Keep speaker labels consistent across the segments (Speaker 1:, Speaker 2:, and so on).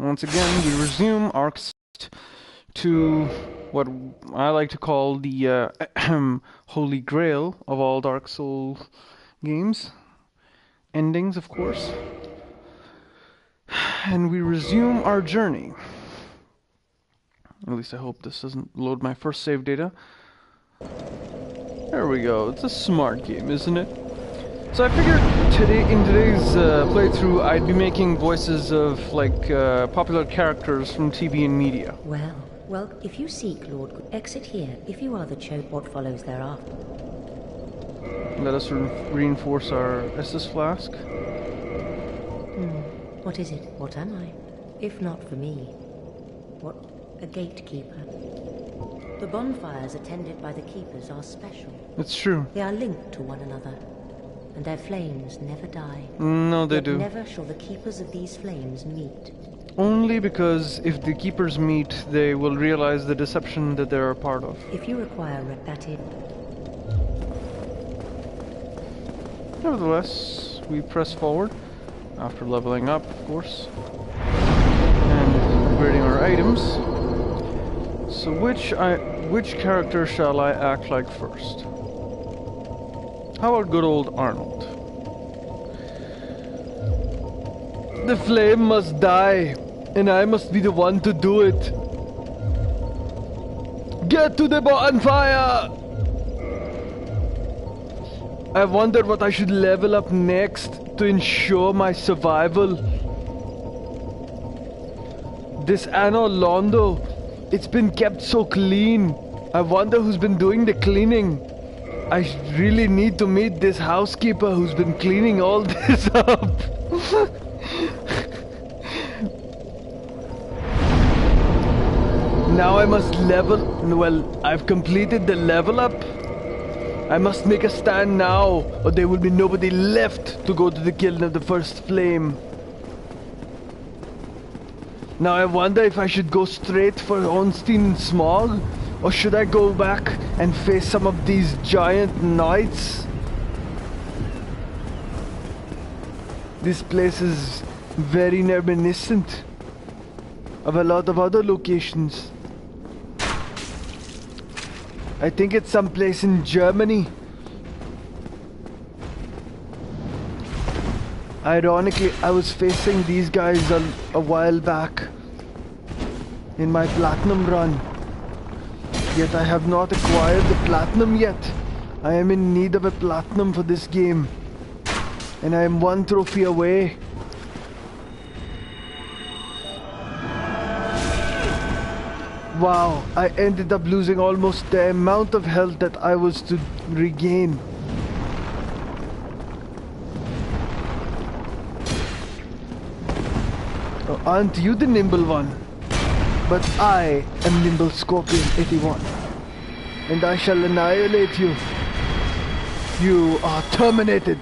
Speaker 1: Once again, we resume our quest to what I like to call the holy grail of all Dark Souls games. Endings, of course. And we resume our journey. At least I hope this doesn't load my first save data. There we go. It's a smart game, isn't it? So I figured in today's playthrough I'd be making voices of popular characters from TV and media.
Speaker 2: Well, if you seek Lord, exit here. If you are the choke, what follows thereafter?
Speaker 1: Let us reinforce our Estus flask.
Speaker 2: What is it? What am I? If not for me, what? A gatekeeper. The bonfires attended by the keepers are special.
Speaker 1: It's true.
Speaker 2: They are linked to one another, and their flames never die.
Speaker 1: No, they do.
Speaker 2: Never shall the keepers of these flames meet.
Speaker 1: Only because if the keepers meet, they will realize the deception that they're a part of.
Speaker 2: If you require that in.
Speaker 1: Nevertheless, we press forward, after leveling up, of course, and upgrading our items. So which character shall I act like first? How about good old Arnold? The flame must die, and I must be the one to do it. Get to the bonfire! I wondered what I should level up next to ensure my survival. This Anno Londo, it's been kept so clean. I wonder who's been doing the cleaning. I really need to meet this housekeeper who's been cleaning all this up. Now I must I've completed the level up. I must make a stand now, or there will be nobody left to go to the kiln of the first flame. Now I wonder if I should go straight for Ornstein and Smog, or should I go back and face some of these giant knights? This place is very reminiscent of a lot of other locations. I think it's someplace in Germany. Ironically, I was facing these guys a while back in my platinum run. Yet I have not acquired the platinum yet. I am in need of a platinum for this game. And I am one trophy away. Wow, I ended up losing almost the amount of health that I was to regain. Oh, aren't you the nimble one? But I am Nimble Scorpion 81. And I shall annihilate you. You are terminated.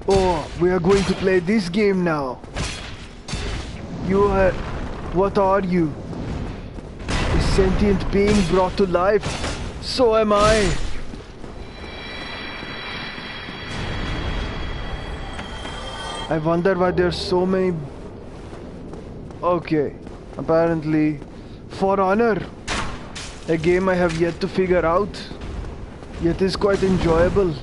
Speaker 1: Oh, we are going to play this game now. What are you? A sentient being brought to life? So am I. I wonder why there's so many... Okay, apparently For Honor, a game I have yet to figure out, yet is quite enjoyable.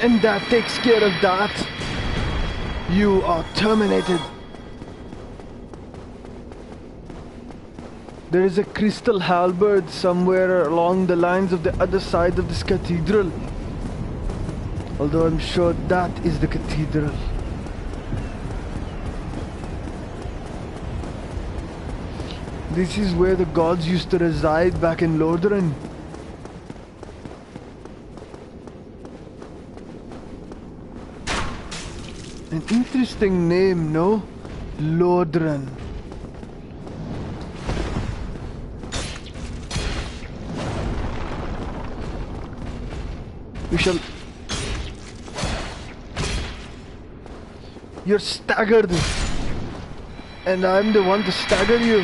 Speaker 1: And that takes care of that. You are terminated. There is a crystal halberd somewhere along the lines of the other side of this cathedral. Although I'm sure that is the cathedral. This is where the gods used to reside back in Lordaeron. An interesting name, no? Lordaeron. We shall... You're staggered. And I'm the one to stagger you.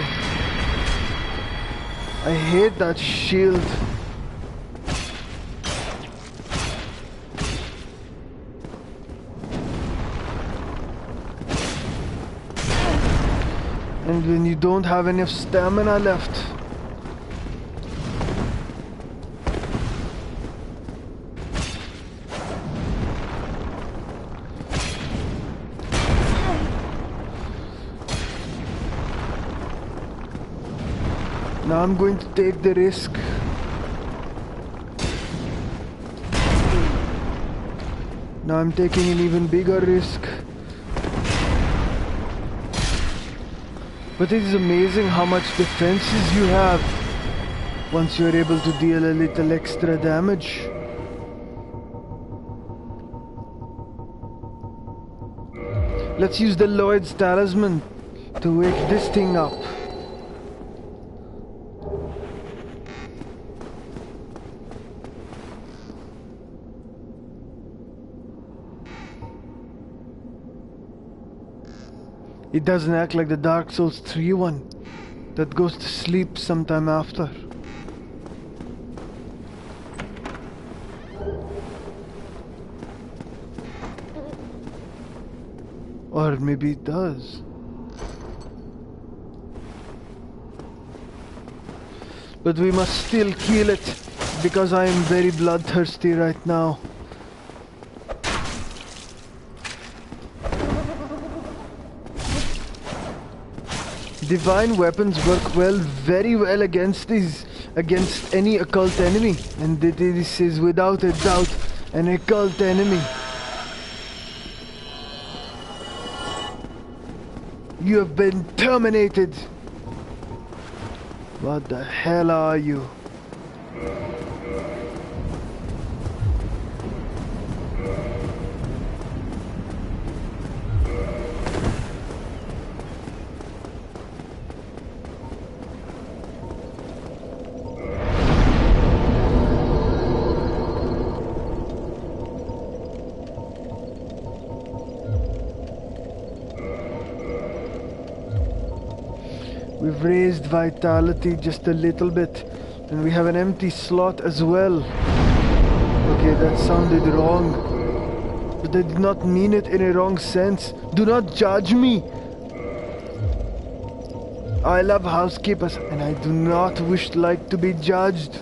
Speaker 1: I hate that shield. And when you don't have enough stamina left. Now I'm going to take the risk. Now I'm taking an even bigger risk. But it is amazing how much defenses you have once you're able to deal a little extra damage. Let's use the Lloyd's talisman to wake this thing up. It doesn't act like the Dark Souls 3 one that goes to sleep sometime after. Or maybe it does. But we must still kill it because I am very bloodthirsty right now. Divine weapons work very well against any occult enemy, and this is without a doubt an occult enemy. You have been terminated. What the hell are you? We've raised vitality just a little bit, and we have an empty slot as well. Okay, that sounded wrong, but I did not mean it in a wrong sense. Do not judge me. I love housekeepers, and I do not wish like to be judged.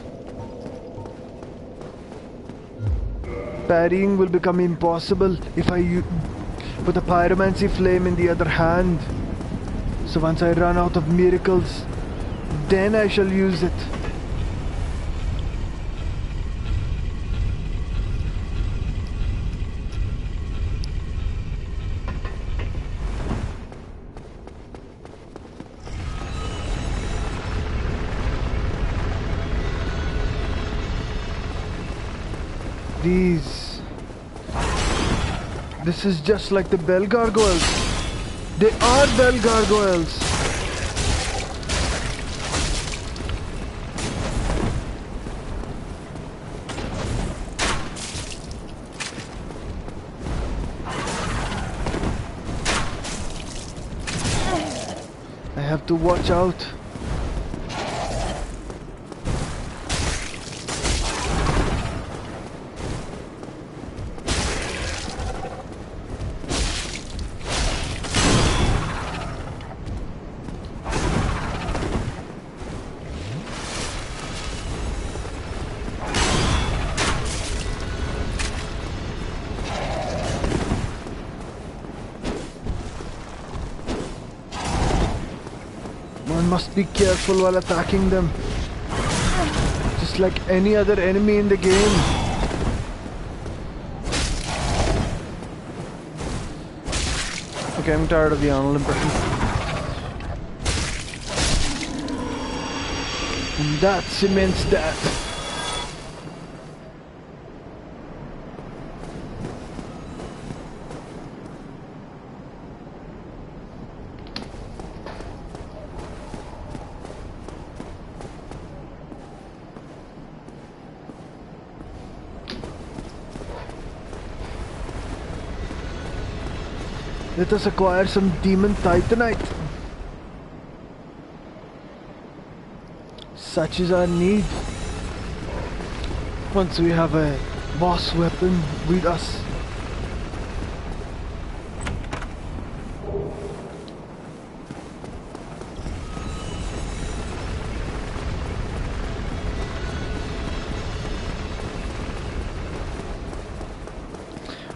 Speaker 1: Parrying will become impossible if I put a pyromancy flame in the other hand. So once I run out of miracles, then I shall use it. This is just like the bell gargoyles. They are bell gargoyles. I have to watch out. One must be careful while attacking them, just like any other enemy in the game. Okay, I'm tired of the Arnold impression. And that cements that. Let us acquire some demon titanite. Such is our need. Once we have a boss weapon with us.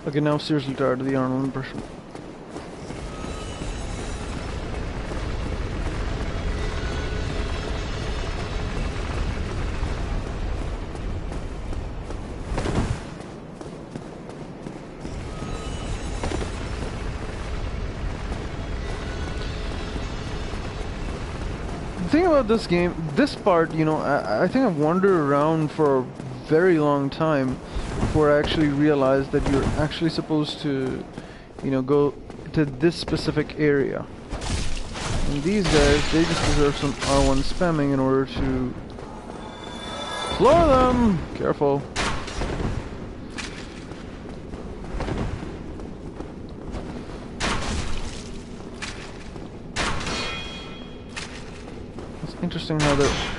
Speaker 1: Okay, now I'm seriously tired of the Arnold impression. The thing about this game, this part, you know, I think I've wandered around for a very long time before I actually realized that you're actually supposed to, you know, go to this specific area. And these guys, they just deserve some R1 spamming in order to floor them! Careful. It's interesting how they're...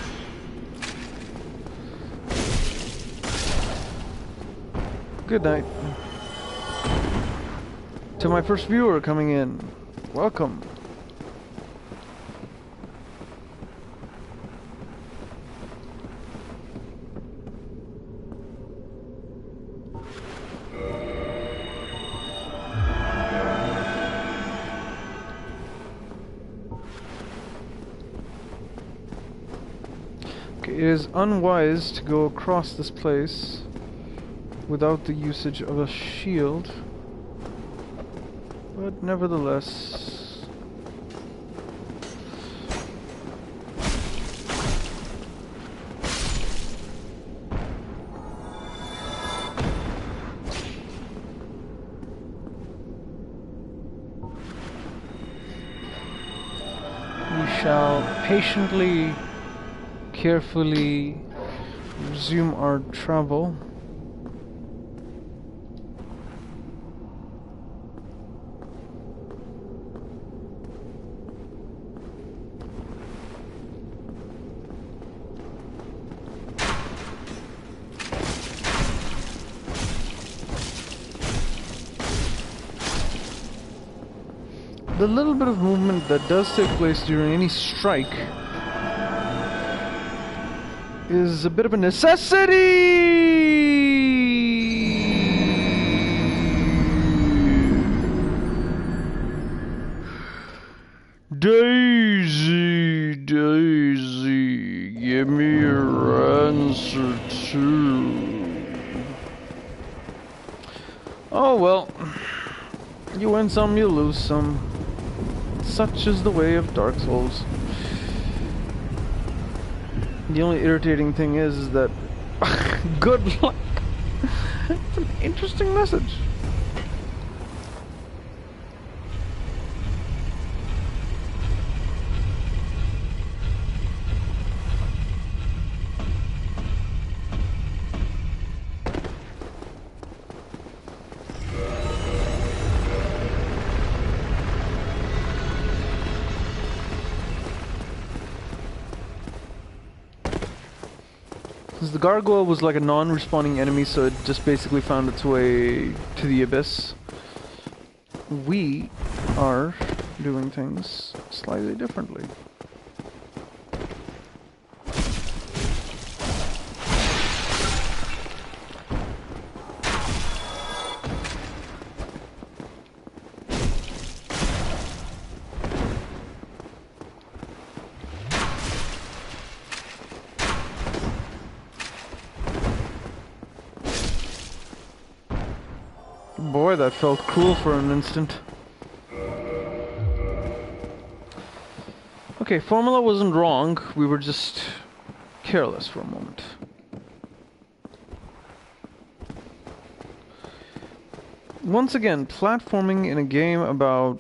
Speaker 1: Good night. To my first viewer coming in, welcome. Okay, it is unwise to go across this place without the usage of a shield, but nevertheless, we shall patiently, carefully resume our travel. The little bit of movement that does take place during any strike is a bit of a necessity! Daisy, Daisy, give me your answer too. Oh well, you win some, you lose some. Such is the way of Dark Souls. The only irritating thing is that good luck. It's an interesting message. Because the gargoyle was like a non-respawning enemy, so it just basically found its way to the abyss. We are doing things slightly differently. Boy, that felt cool for an instant. Okay, formula wasn't wrong, we were just careless for a moment. Once again, platforming in a game about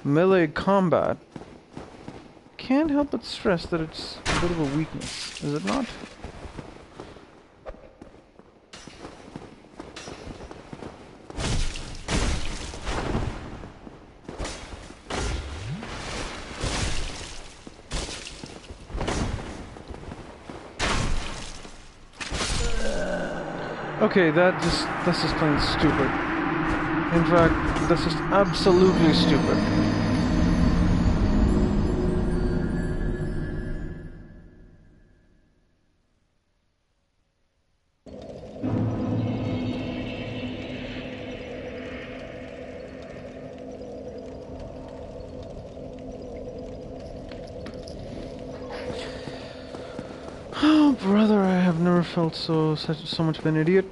Speaker 1: melee combat can't help but stress that it's a bit of a weakness, is it not? Okay, that's just plain stupid. In fact, that's just absolutely stupid. Oh, brother, I have never felt so much of an idiot.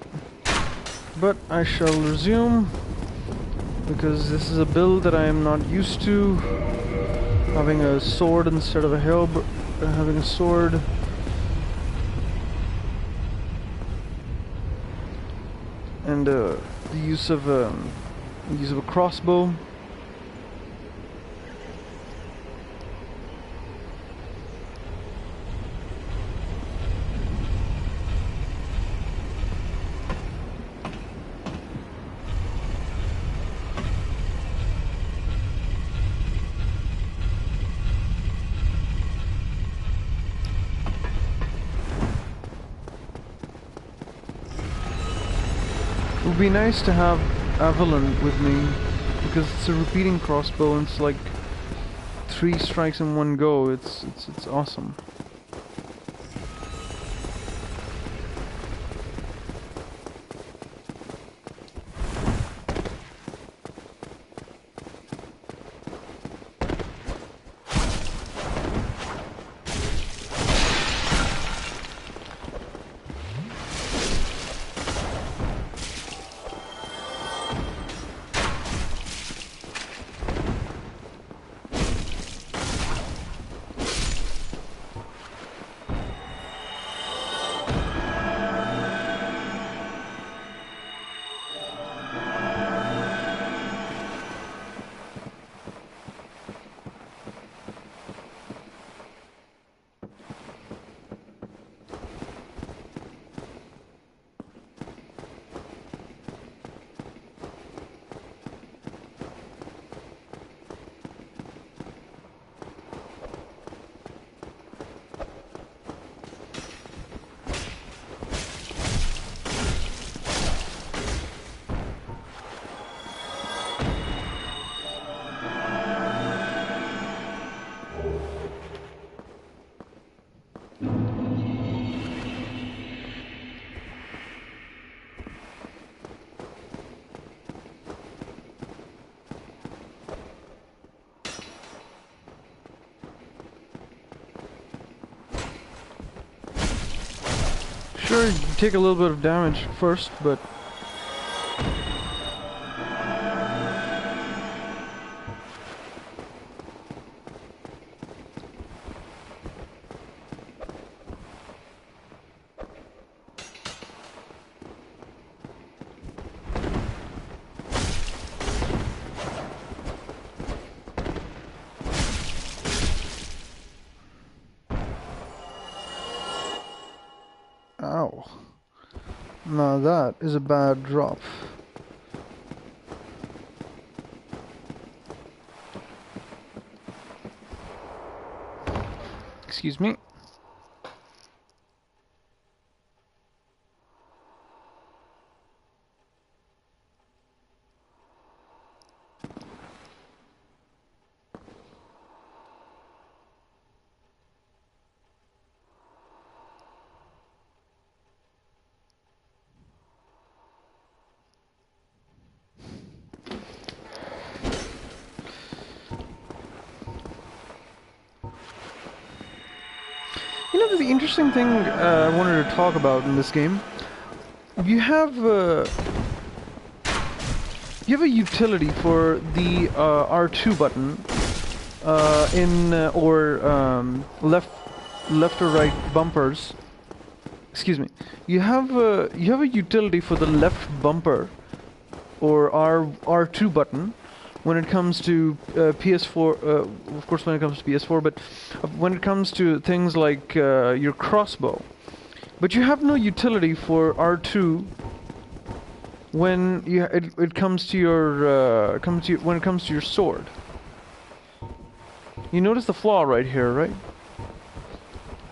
Speaker 1: But I shall resume, because this is a build that I am not used to. Having a sword instead of a having a sword. And the use of a crossbow. It would be nice to have Avalon with me, because it's a repeating crossbow and it's like 3 strikes in one go. It's awesome. Sure, you take a little bit of damage first, but... Ow. Now that is a bad drop. Excuse me. You know, the interesting thing I wanted to talk about in this game, you have a utility for the R2 button left or right bumpers. Excuse me. You have a utility for the left bumper or R2 button when it comes to PS4, of course when it comes to PS4, but when it comes to things like your crossbow. But you have no utility for R2 when it comes to your when it comes to your sword. You notice the flaw right here, right?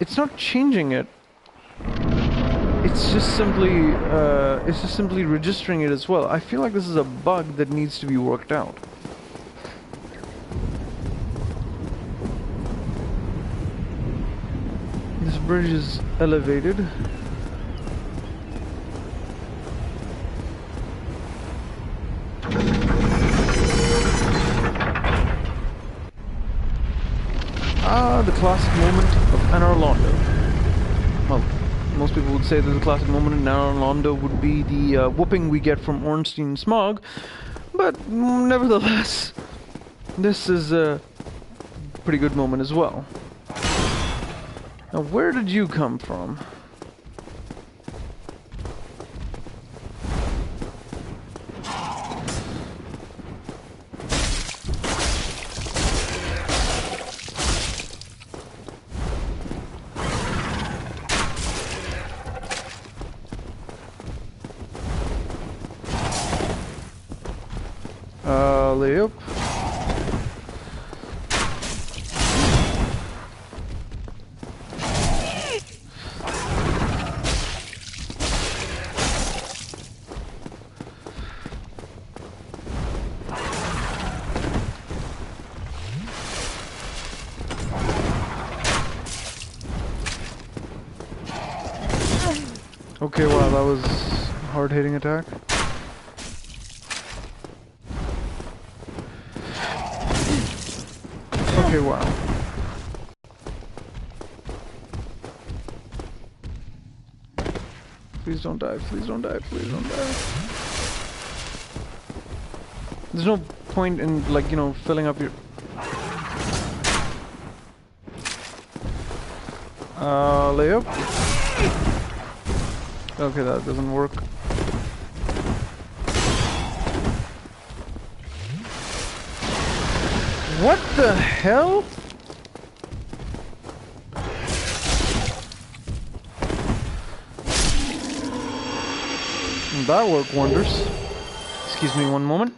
Speaker 1: It's not changing it. it's just simply registering it as well. I feel like this is a bug that needs to be worked out. This bridge is elevated. Ah, the classic moment of Anar Londo. Well, most people would say that the classic moment in Anar Londo would be the whooping we get from Ornstein Smog, but nevertheless, this is a pretty good moment as well. Now, where did you come from? Layup. Okay, wow, that was a hard-hitting attack. Okay, wow. Please don't die, please don't die, please don't die. There's no point in, like, you know, filling up your... layup? Okay, that doesn't work. What the hell? That worked wonders. Excuse me one moment.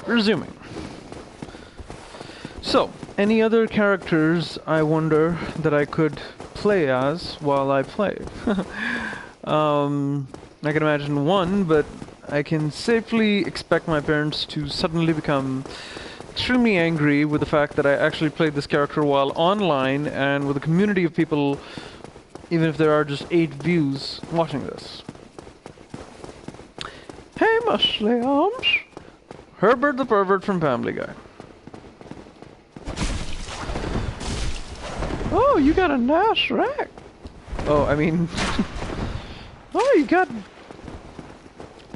Speaker 1: Resuming. So, any other characters I wonder that I could play as while I play? I can imagine one, but I can safely expect my parents to suddenly become extremely angry with the fact that I actually played this character while online and with a community of people, even if there are just 8 views watching this. Hey, mushrooms! Herbert the pervert from Family Guy. Oh, you got a nice rack. Oh, I mean... oh, you got...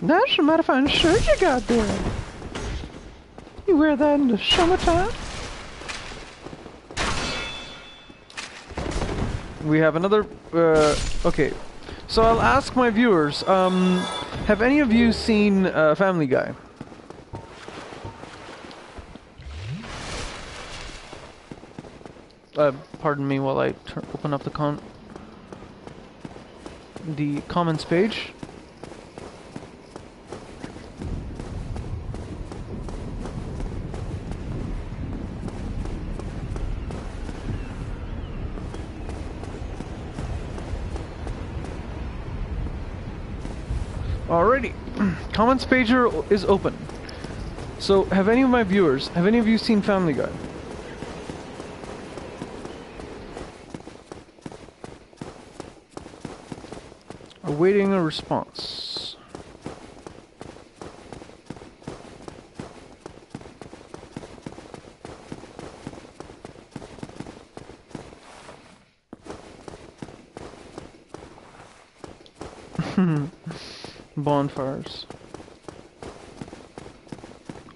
Speaker 1: That's a mighty fine shirt you got there. You wear that in the summertime? We have another... okay. So I'll ask my viewers, have any of you seen Family Guy? Pardon me while I open up the comments page. Alrighty, comments page is open. So, have any of my viewers, have any of you seen Family Guy? Awaiting a response. Bonfires.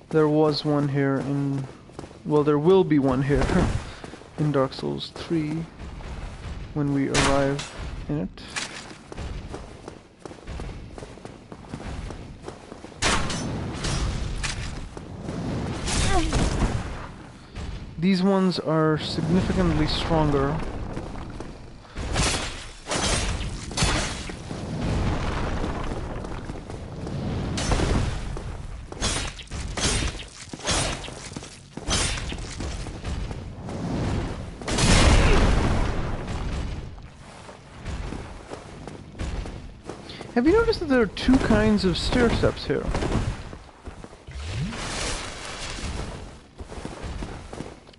Speaker 1: There was one here in... well, there will be one here in Dark Souls 3 when we arrive in it. These ones are significantly stronger Have you noticed that there are two kinds of stair steps here?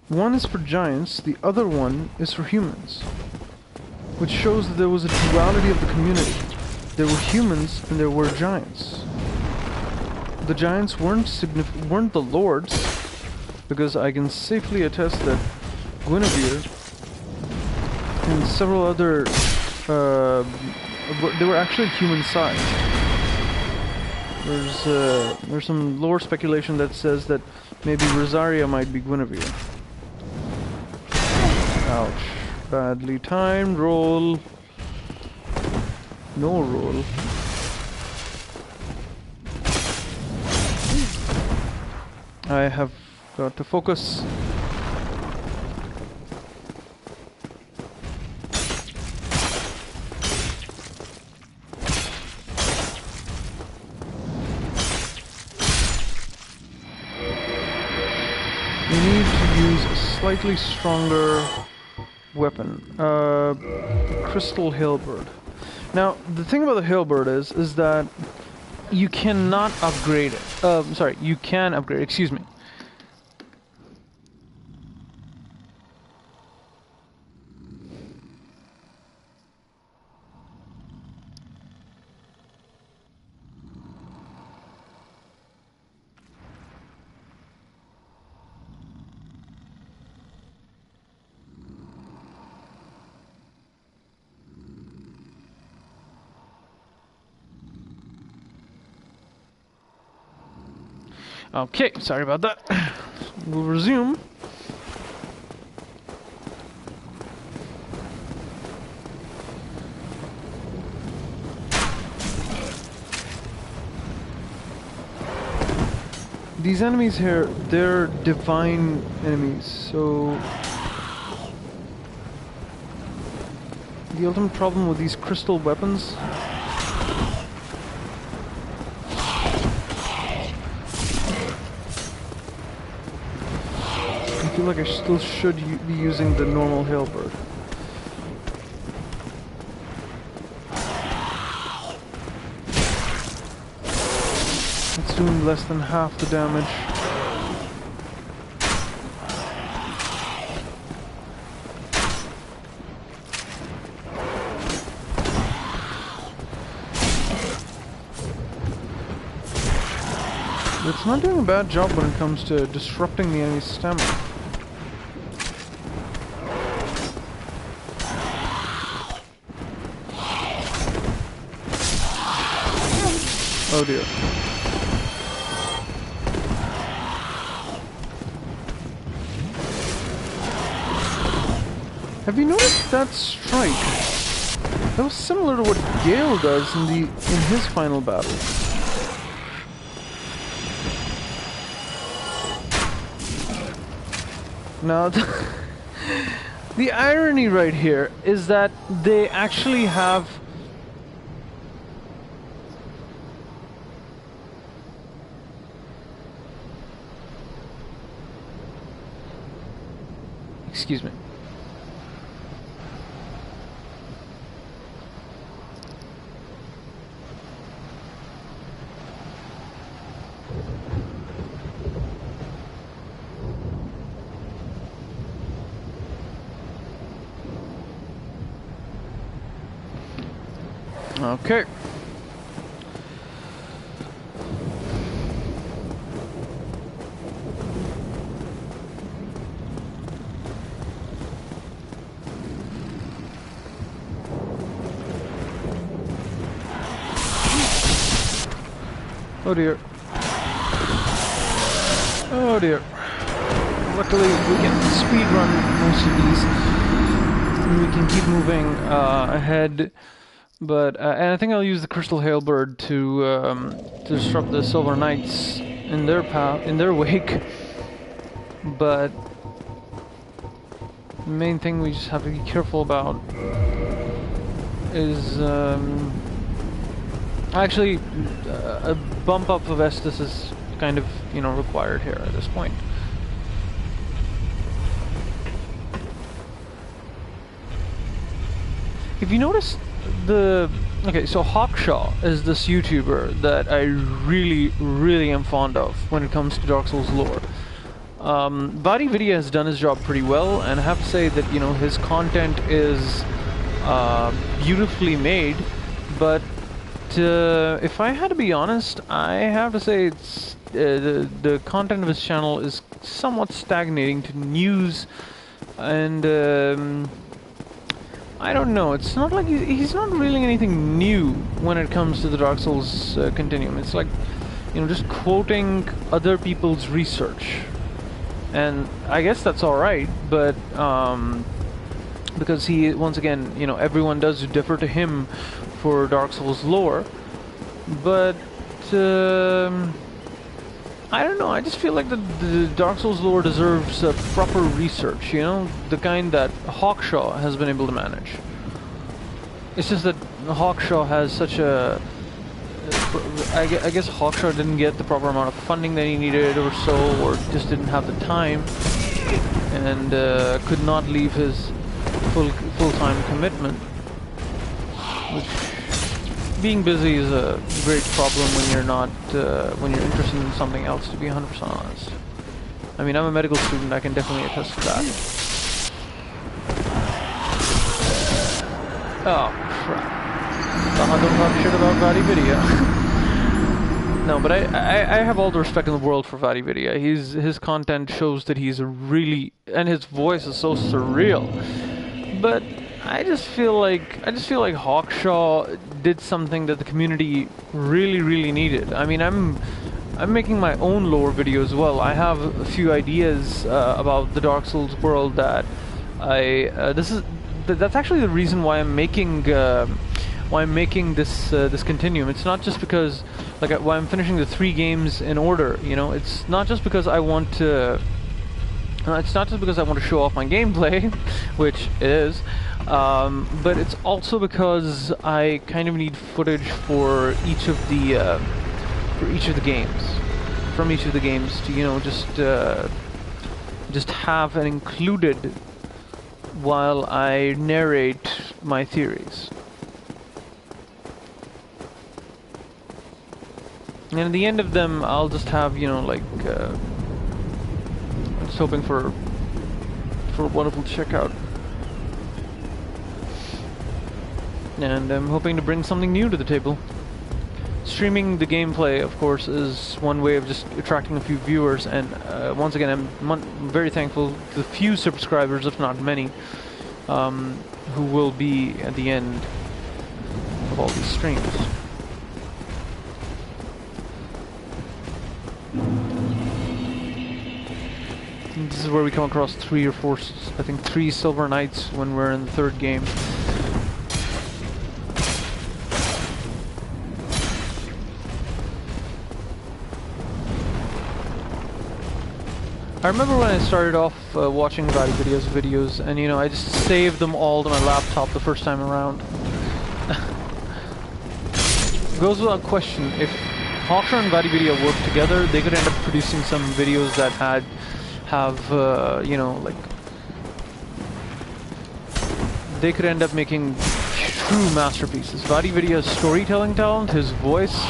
Speaker 1: One is for giants, the other one is for humans. Which shows that there was a duality of the community. There were humans and there were giants. The giants weren't the lords, because I can safely attest that Guinevere and several other they were actually human-sized. There's some lore speculation that says that maybe Rosaria might be Guinevere. Ouch. Badly timed. Roll. No roll. I have got to focus. We need to use a slightly stronger weapon. Crystal Halberd. Now, the thing about the Halberd is that you cannot upgrade it. Sorry, you can upgrade it, excuse me. Okay, sorry about that. We'll resume. These enemies here, they're divine enemies, so the ultimate problem with these crystal weapons I feel like I still should be using the normal halberd. It's doing less than half the damage. It's not doing a bad job when it comes to disrupting the enemy's stamina. Oh dear. Have you noticed that strike? That was similar to what Gale does in his final battle. Now, the irony right here is that they actually have excuse me. Okay. Oh dear. Oh dear. Luckily we can speed run most of these. And we can keep moving ahead. But and I think I'll use the Crystal Halberd to disrupt the Silver Knights in their path, in their wake. But the main thing we just have to be careful about is actually a bump up of Estus is kind of, you know, required here at this point. If you notice,
Speaker 3: Okay, so Hawkshaw is this YouTuber that I really am fond of when it comes to Dark Souls lore. Body Video has done his job pretty well, and I have to say that, you know, his content is beautifully made, but if I had to be honest, I have to say it's the content of his channel is somewhat stagnating to news, and I don't know. It's not like he's not really anything new when it comes to the Dark Souls continuum. It's like, you know, just quoting other people's research, and I guess that's all right, but because he, once again, you know, everyone does defer to him for Dark Souls lore, but I don't know, I just feel like the Dark Souls lore deserves proper research, you know, the kind that Hawkshaw has been able to manage. It's just that Hawkshaw has such a... I guess Hawkshaw didn't get the proper amount of funding that he needed or so, or just didn't have the time, and could not leave his full-time commitment, which, being busy is a great problem when you're not when you're interested in something else, to be 100% honest. I mean, I'm a medical student, I can definitely attest to that. Oh crap. Don't talk shit about VadiVidya. No, but I have all the respect in the world for VadiVidya. His content shows that he's really, and his voice is so surreal. But I just feel like Hawkshaw did something that the community really needed. I mean, I'm making my own lore video as well. I have a few ideas about the Dark Souls world that that's actually the reason why I'm making this continuum. It's not just because, like, why I'm finishing the 3 games in order, you know. It's not just because I want to show off my gameplay, which it is, but it's also because I kind of need footage for each of the games to, you know, just have it included while I narrate my theories. And at the end of them, I'll just have, you know, like, I'm just hoping for wonderful checkout. And I'm hoping to bring something new to the table. Streaming the gameplay, of course, is one way of just attracting a few viewers, and once again, I'm very thankful to the few subscribers, if not many, who will be at the end of all these streams. And this is where we come across 3 or 4, I think 3 Silver Knights when we're in the 3rd game. I remember when I started off watching VadiVidya's videos, and, you know, I just saved them all to my laptop the first time around. Goes without question, if Hawkshaw and VadiVidya worked together, they could end up producing some videos that have you know, like, they could end up making true masterpieces. VadiVidya's storytelling talent, his voice,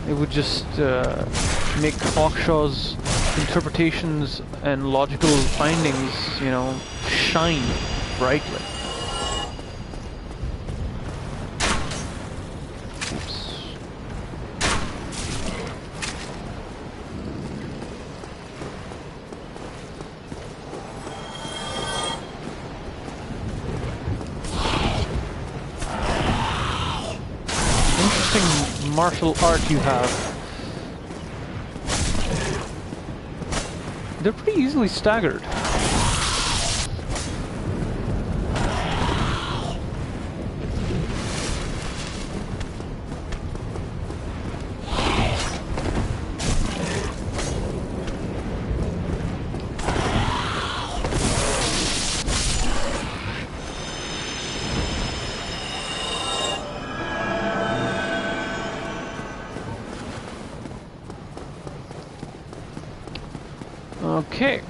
Speaker 3: it would just make Hawkshaw's interpretations and logical findings, you know, shine brightly. Oops. Interesting martial art you have. They're pretty easily staggered. Okay.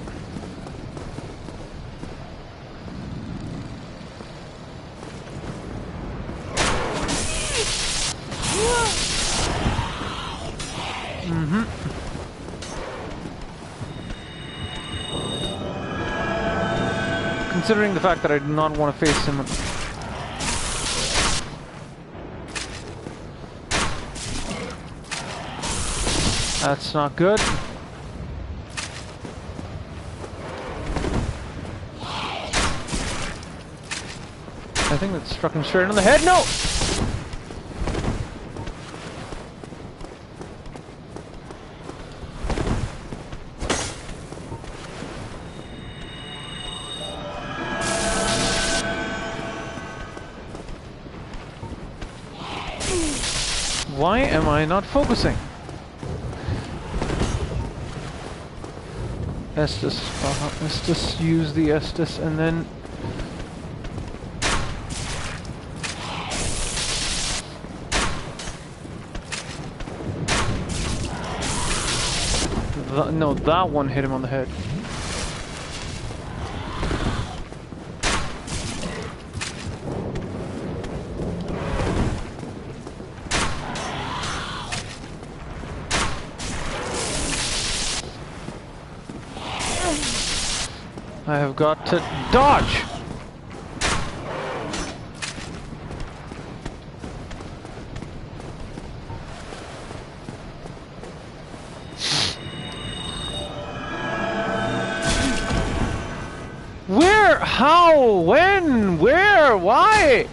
Speaker 3: Considering the fact that I do not want to face him. That's not good. I think that struck him straight on the head. No! Why am I not focusing? Estus. Estus, use the Estus, and then... no, that one hit him on the head. I have got to dodge! Where? How? When? Where? Why?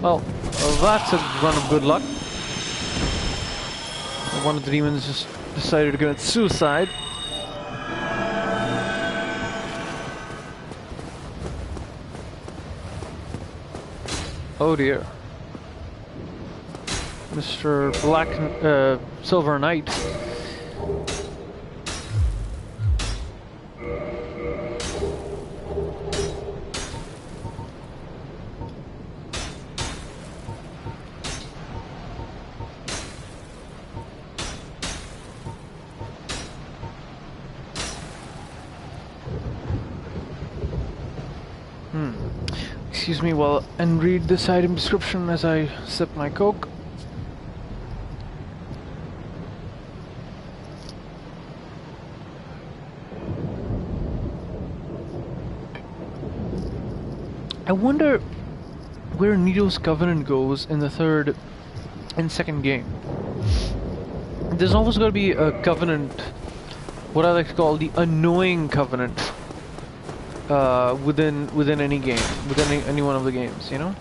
Speaker 3: Well, that's a run of good luck. One of the demons just decided to commit suicide. Oh dear. Mr. Silver Knight. Excuse me and read this item description as I sip my Coke. I wonder where Nito's Covenant goes in the third and second game. There's always got to be a Covenant, what I like to call the annoying Covenant. Within any game, within any one of the games, you know?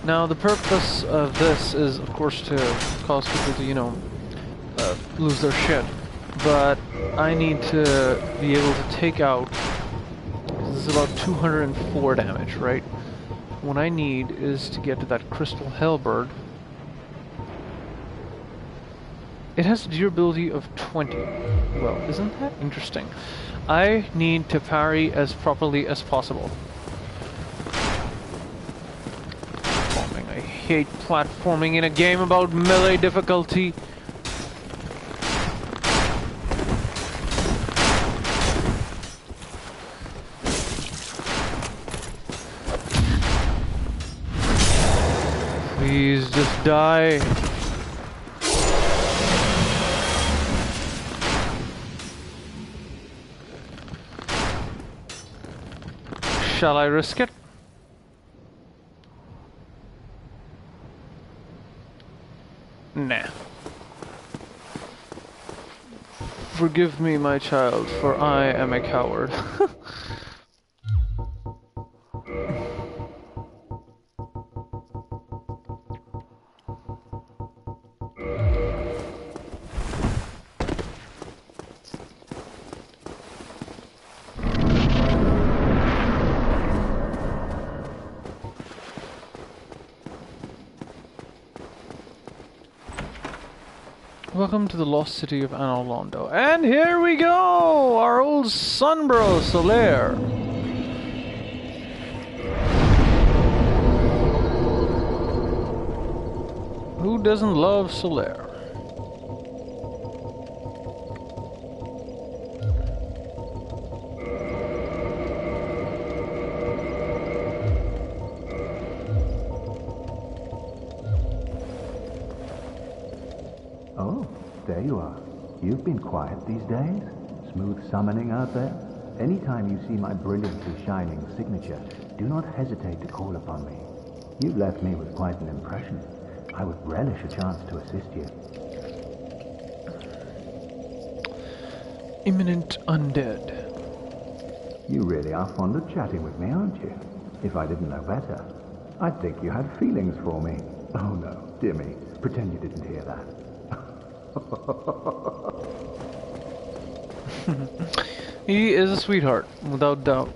Speaker 3: Now, the purpose of this is, of course, to cause people to, you know, lose their shit. But I need to be able to take out... This is about 204 damage, right? What I need is to get to that crystal hellbird. It has a durability of 20. Well, isn't that interesting? I need to parry as properly as possible. Platforming. I hate platforming in a game about melee difficulty. Please just die. Shall I risk it? Nah. Forgive me, my child, for I am a coward. Welcome to the lost city of Anor Londo. And here we go! Our old Sunbro Solaire. Who doesn't love Solaire?
Speaker 4: Oh, there you are. You've been quiet these days. Smooth summoning out there. Anytime you see my brilliantly shining signature, do not hesitate to call upon me. You've left me with quite an impression. I would relish a chance to assist you.
Speaker 3: Imminent undead.
Speaker 4: You really are fond of chatting with me, aren't you? If I didn't know better, I'd think you had feelings for me. Oh no, dear me. Pretend you didn't hear that.
Speaker 3: He is a sweetheart, without doubt.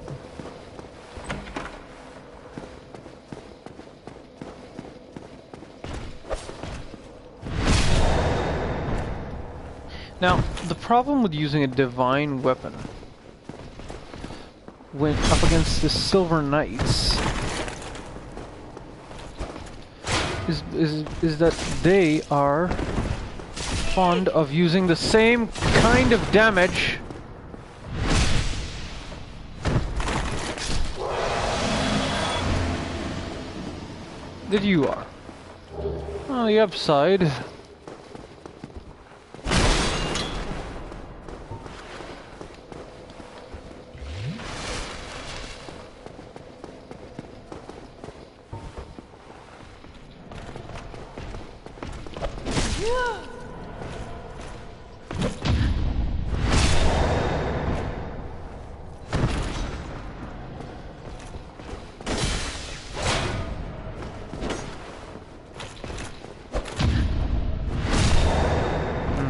Speaker 3: Now, the problem with using a divine weapon when up against the Silver Knights is that they are fond of using the same kind of damage that you are. On the upside,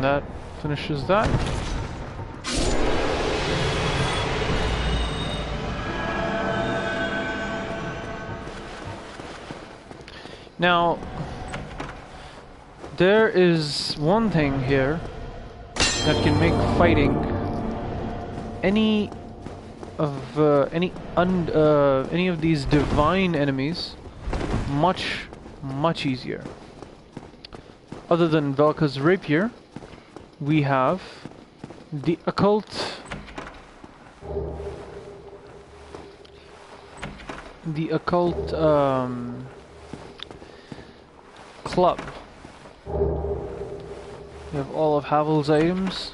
Speaker 3: that finishes that. Now, there is one thing here that can make fighting any of these divine enemies much easier. Other than Velka's rapier, we have the occult club. We have all of Havel's items,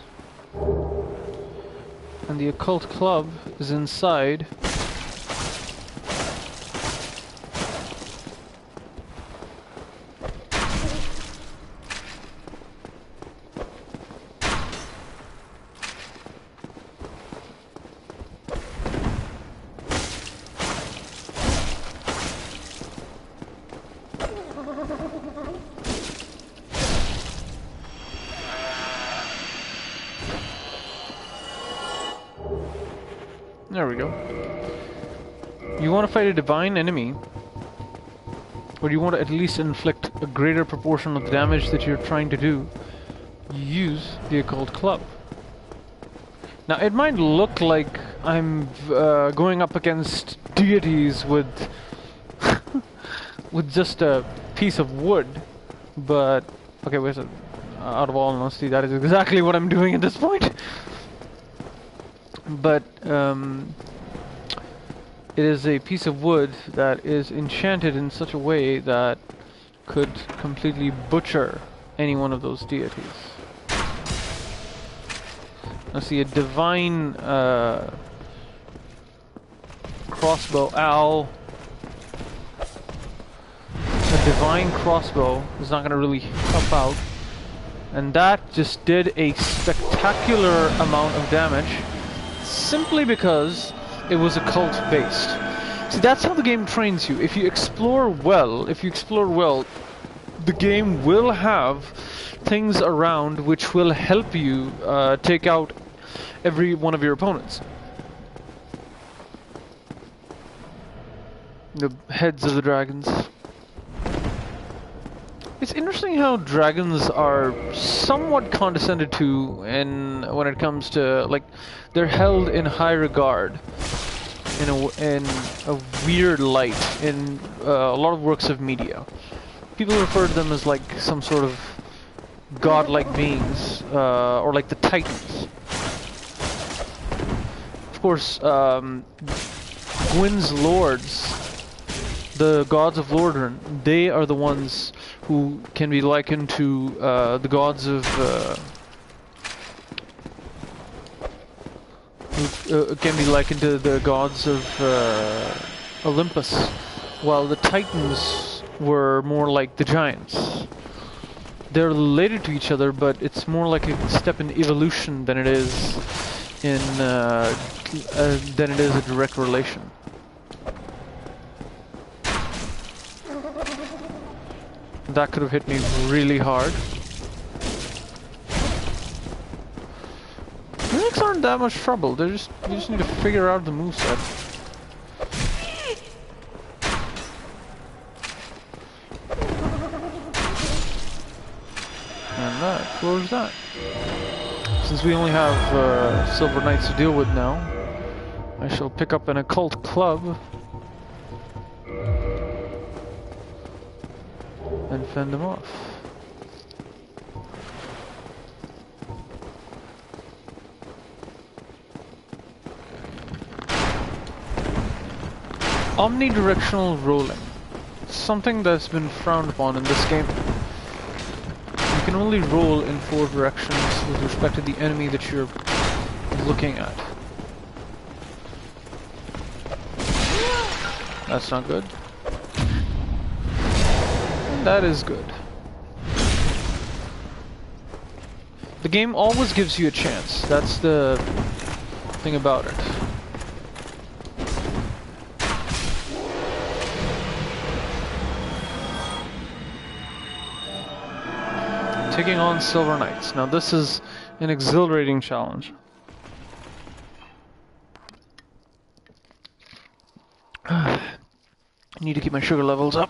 Speaker 3: and the occult club is inside There we go. You want to fight a divine enemy, or you want to at least inflict a greater proportion of the damage that you're trying to do, you use the occult club. Now it might look like I'm going up against deities with with just a piece of wood, but okay, wait a second. Out of all honesty, that is exactly what I'm doing at this point. But it is a piece of wood that is enchanted in such a way that could completely butcher any one of those deities. Now see, a divine crossbow, owl. A divine crossbow is not going to really help out. And that just did a spectacular amount of damage, simply because it was occult based. See, that's how the game trains you. If you explore well, the game will have things around which will help you take out every one of your opponents. The heads of the dragons. It's interesting how dragons are somewhat condescended to when it comes to, like, they're held in high regard in a weird light in a lot of works of media. People refer to them as like some sort of godlike beings, or like the Titans. Of course, Gwyn's lords, the gods of Lordran, they are the ones who can be likened to the gods of can be likened to the gods of Olympus, while the Titans were more like the giants. They're related to each other, but it's more like a step in evolution than it is in a direct relation. That could have hit me really hard. Mimics aren't that much trouble. You just need to figure out the moveset. And that close that. Since we only have Silver Knights to deal with now, I shall pick up an occult club and fend them off. Omnidirectional rolling. Something that's been frowned upon in this game. You can only roll in 4 directions with respect to the enemy that you're looking at. That's not good. And that is good. The game always gives you a chance. That's the thing about it. Taking on Silver Knights. Now this is an exhilarating challenge. I need to keep my sugar levels up.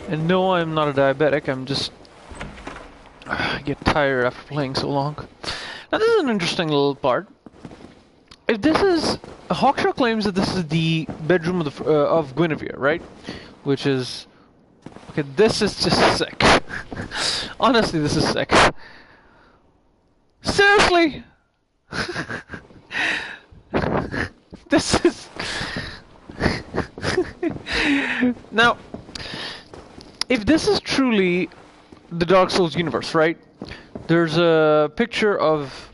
Speaker 3: And no, I'm not a diabetic, I'm just... I get tired after playing so long. Now this is an interesting little part. If this is... Hawkshaw claims that this is the bedroom of Guinevere, right? Which is... Okay, this is just sick. Honestly, this is sick. Seriously? This is... Now, if this is truly the Dark Souls universe, right? There's a picture of...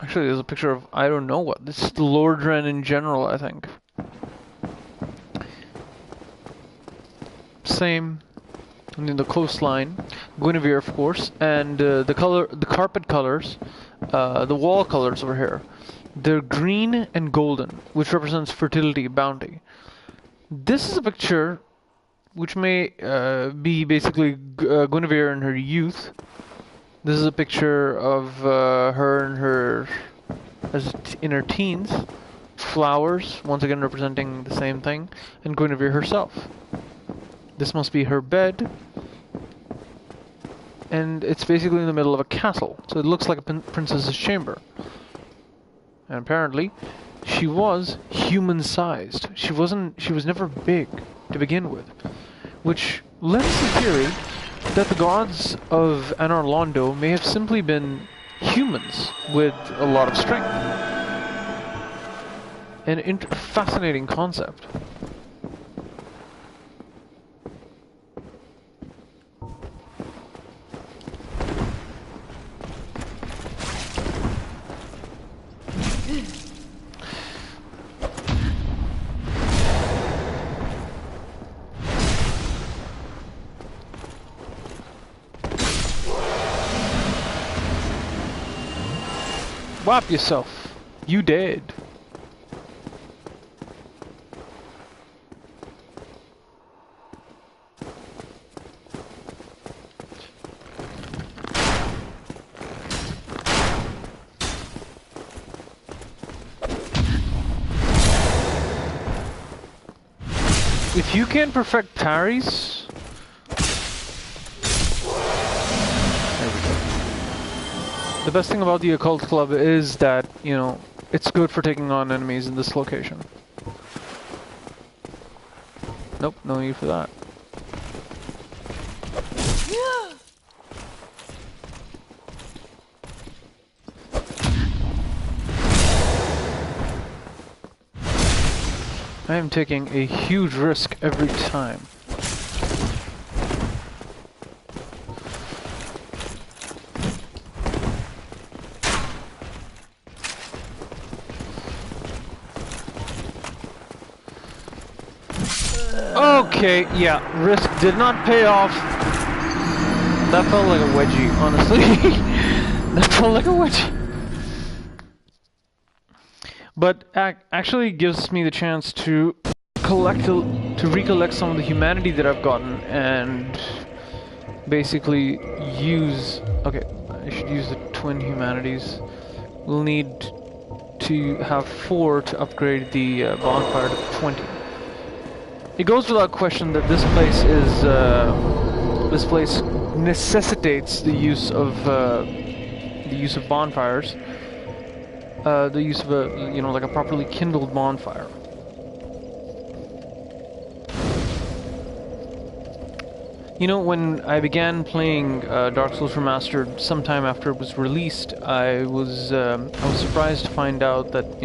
Speaker 3: Actually, there's a picture of... I don't know what. This is the Lordran in general, I think. Same. And then the coastline, Guinevere, of course, and the carpet colors, the wall colors over here, they're green and golden, which represents fertility, bounty. This is a picture which may be basically Guinevere in her youth. This is a picture of her in her teens. Flowers, once again representing the same thing, and Guinevere herself. This must be her bed, and it's basically in the middle of a castle, so it looks like a princess's chamber. And apparently, she was human-sized. She was never big to begin with, which lends the theory that the gods of Anor Londo may have simply been humans with a lot of strength. An fascinating concept. Whap yourself. You dead. If you can perfect parries... The best thing about the Occult Club is that, you know, it's good for taking on enemies in this location. Nope, no need for that. I am taking a huge risk every time. Okay, yeah, risk did not pay off. That felt like a wedgie, honestly. That felt like a wedgie. But actually gives me the chance to recollect some of the humanity that I've gotten and basically use. Okay, I should use the twin humanities. We'll need to have 4 to upgrade the bonfire to 20. It goes without question that this place necessitates the use of bonfires, the use of a like a properly kindled bonfire. You know, when I began playing Dark Souls Remastered sometime after it was released, I was surprised to find out that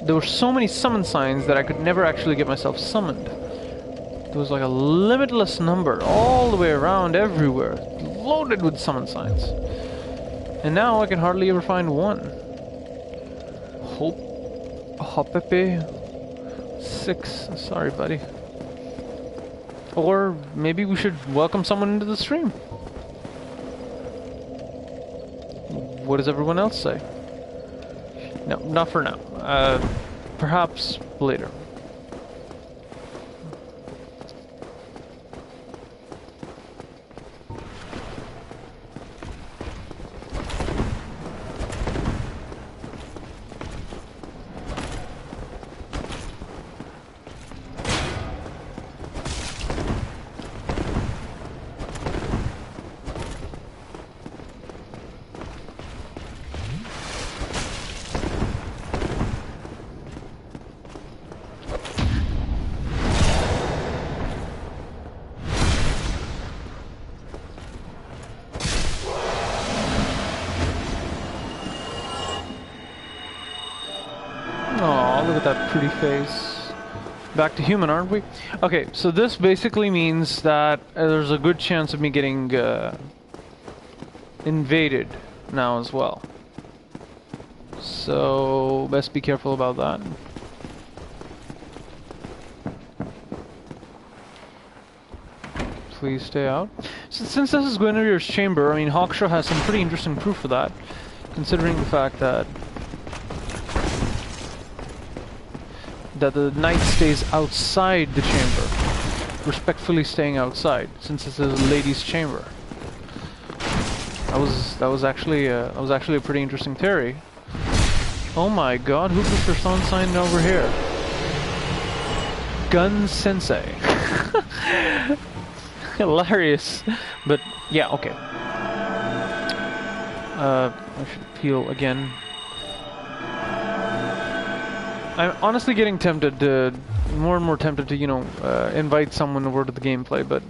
Speaker 3: there were so many summon signs that I could never actually get myself summoned. There was like a limitless number all the way around, everywhere, loaded with summon signs. And now I can hardly ever find one. Hopepe 6. Sorry, buddy. Or maybe we should welcome someone into the stream. What does everyone else say? No, not for now. Perhaps later. That pretty face. Back to human, aren't we? Okay, so this basically means that there's a good chance of me getting invaded now as well. So best be careful about that. Please stay out. So, since this is Guinevere's chamber, I mean, Hawkshaw has some pretty interesting proof for that, considering the fact that the knight stays outside the chamber, respectfully staying outside, since it's a lady's chamber. That was actually a pretty interesting theory. Oh my God, who puts their sun sign over here? Gun Sensei. Hilarious, but yeah, okay. I should peel again. I'm honestly getting tempted more and more tempted to, invite someone over to the gameplay, but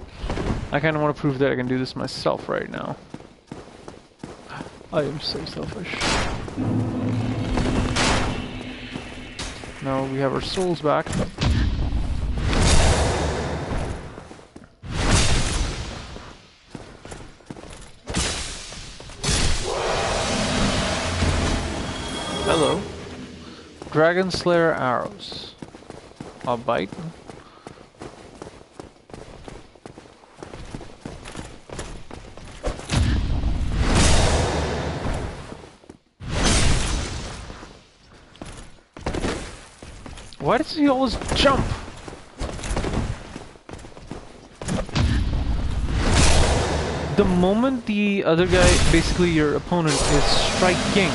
Speaker 3: I kind of want to prove that I can do this myself right now. I am so selfish. Now we have our souls back. Hello. Dragon Slayer arrows. I'll bite. Why does he always jump? The moment the other guy, basically your opponent, is striking,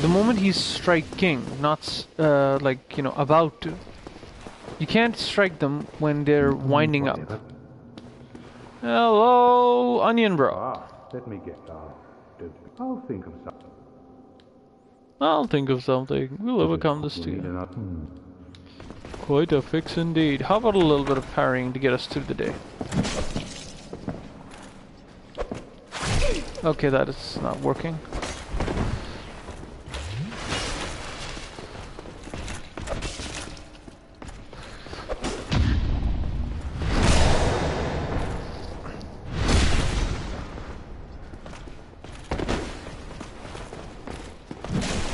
Speaker 3: the moment he's striking, not about to, you can't strike them when they're winding up. Hello, Onion Bro.
Speaker 4: Let me get I'll think of something.
Speaker 3: I'll think of something. We'll overcome this together. Quite a fix indeed. How about a little bit of parrying to get us through the day? Okay, that is not working.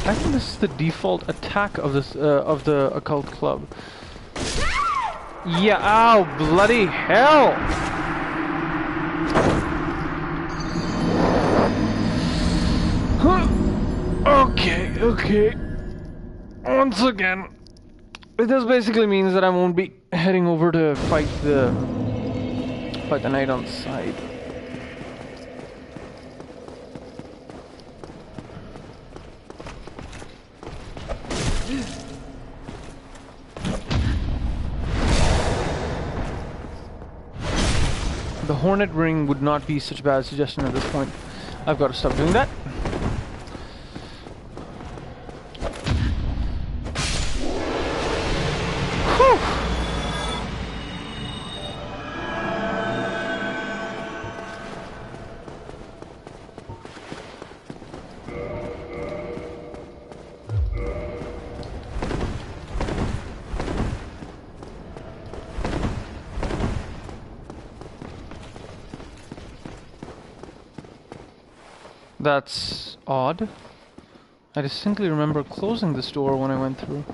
Speaker 3: I think this is the default attack of this of the occult club. Yeah, ow, bloody hell! Huh. Okay, okay. Once again. This basically means that I won't be heading over to fight the knight on the side. The Hornet Ring would not be such a bad suggestion at this point. I've got to stop doing that. Whew. That's odd. I distinctly remember closing this door when I went through.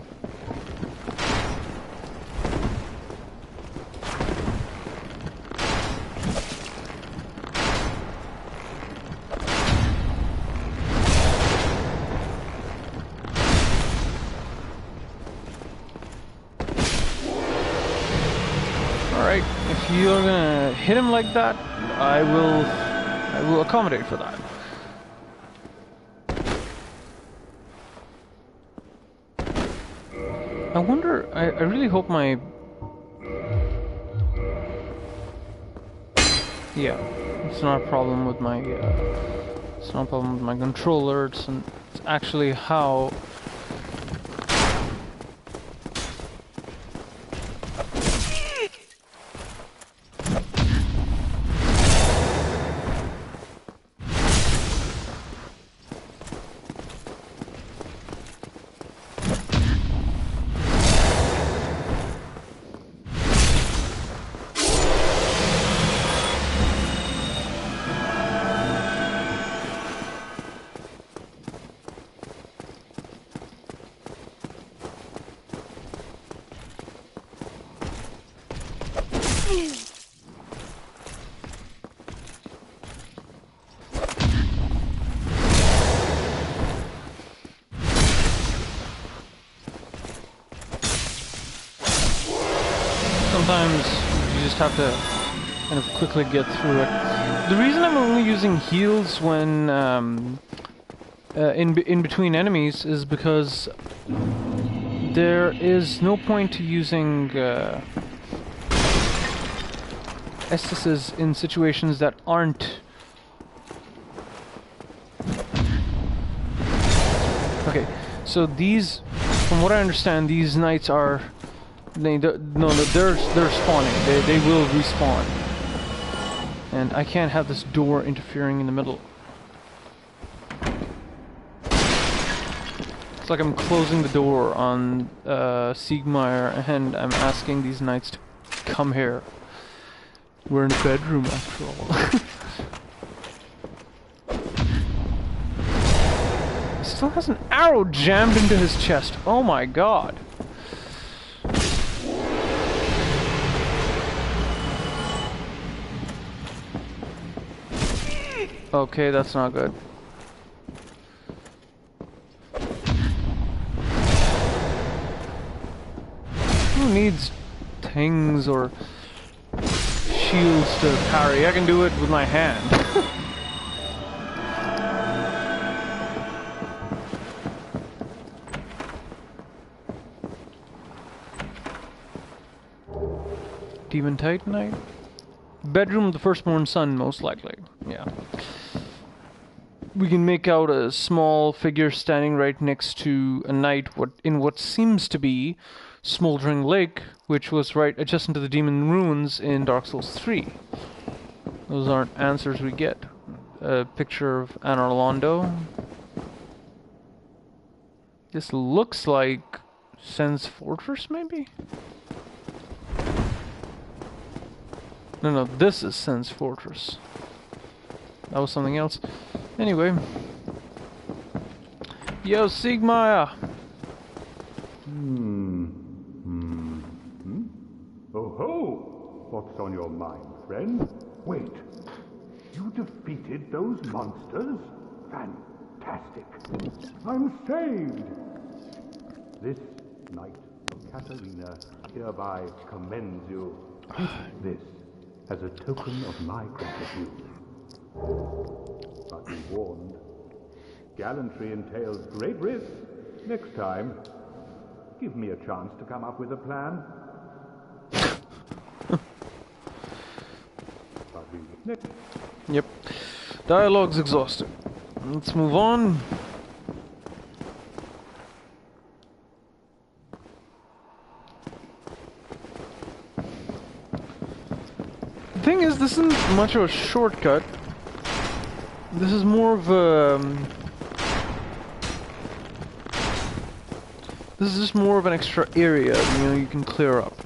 Speaker 3: Alright, if you're gonna hit him like that, I will accommodate for that. I wonder, I really hope my... Yeah, it's not a problem with my, it's not a problem with my controller, it's actually how... Sometimes you just have to kind of quickly get through it. The reason I'm only using heals when in between enemies is because there is no point to using Estasis in situations that aren't... Okay, so these, from what I understand, these knights are... they're spawning. They will respawn. And I can't have this door interfering in the middle. It's like I'm closing the door on Siegmeyer and I'm asking these knights to come here. We're in a bedroom after all. He still has an arrow jammed into his chest. Oh my god. Okay, that's not good. Who needs things or shields to parry? I can do it with my hand. Demon Titanite? Bedroom of the Firstborn Son, most likely. Yeah. We can make out a small figure standing right next to a knight in what seems to be Smoldering Lake, which was right adjacent to the Demon Ruins in Dark Souls 3. Those aren't answers we get. A picture of Anor Londo. This looks like Sen's Fortress, maybe? No, this is Sen's Fortress. That was something else. Anyway. Yo, Siegmeyer!
Speaker 4: Oh,
Speaker 5: on your mind, friend? Wait. You defeated those monsters? Fantastic. I'm saved. This Knight of Katarina hereby commends you. Take this as a token of my gratitude. But be warned, gallantry entails great risk. Next time, give me a chance to come up with a plan. But we next.
Speaker 3: Yep. Dialogue's exhausted. Let's move on. The thing is, this isn't much of a shortcut. This is more of a... This is just more of an extra area, you know, you can clear up.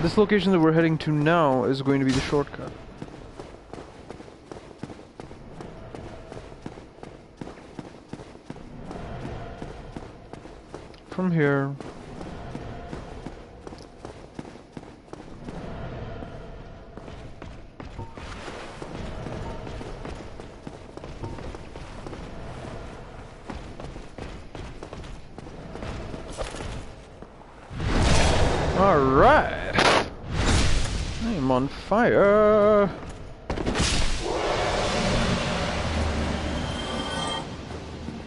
Speaker 3: This location that we're heading to now is going to be the shortcut. From here... Alright! I'm on fire!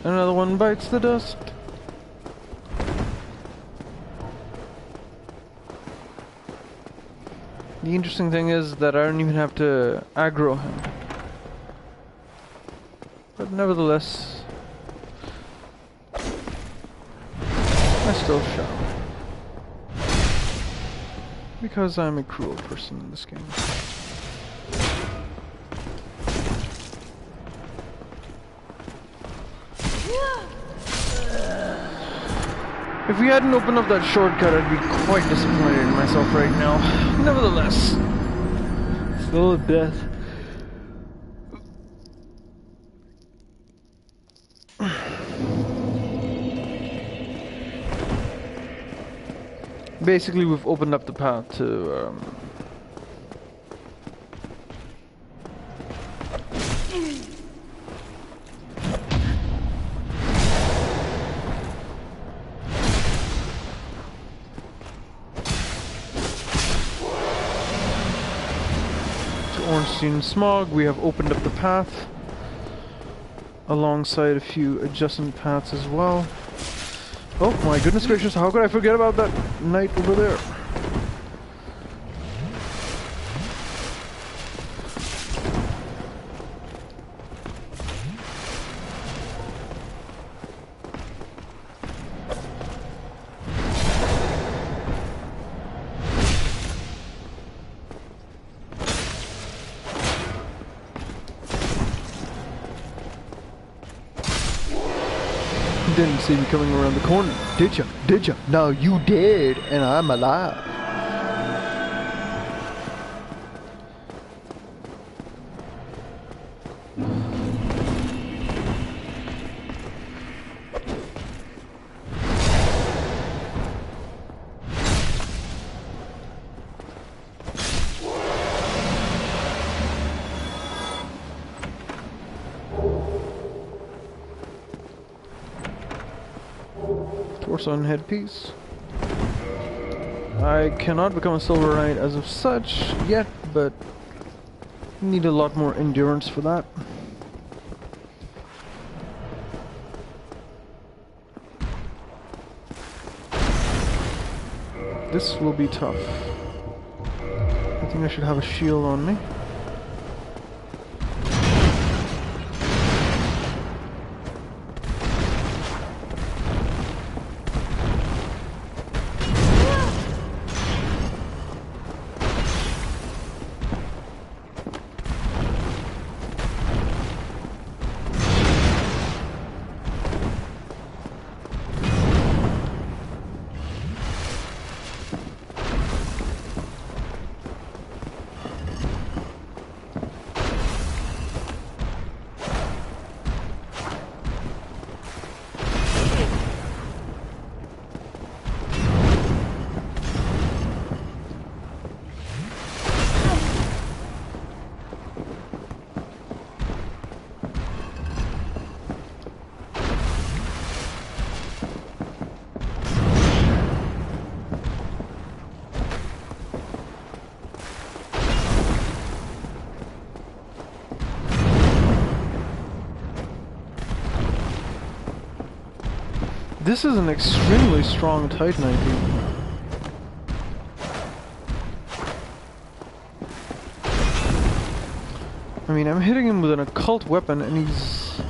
Speaker 3: Another one bites the dust. The interesting thing is that I don't even have to aggro him. But nevertheless, I still shall. Because I'm a cruel person in this game. If we hadn't opened up that shortcut, I'd be quite disappointed in myself right now. Nevertheless, still a death. Basically, we've opened up the path to Ornstein and Smog. We have opened up the path alongside a few adjacent paths as well. Oh my goodness gracious, how could I forget about that knight over there? Didn't see me coming around the corner, did ya? Did ya? No, you did, and I'm alive. Torso and headpiece. I cannot become a Silver Knight as of such yet, but need a lot more endurance for that. This will be tough. I think I should have a shield on me. This is an extremely strong Titan, I think. I mean, I'm hitting him with an occult weapon and he's...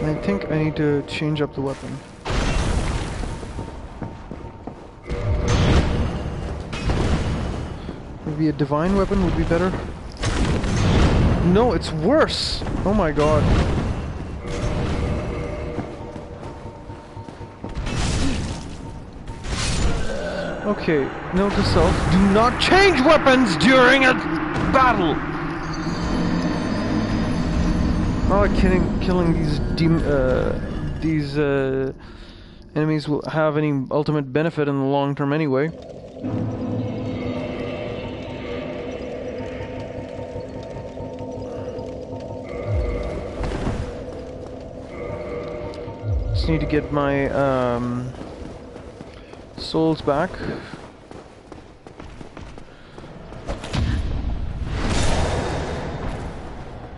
Speaker 3: I think I need to change up the weapon. Maybe a divine weapon would be better. No, it's worse! Oh my god. Okay, note to self, do not change weapons during a battle! Not like killing these enemies will have any ultimate benefit in the long term anyway. Just need to get my souls back.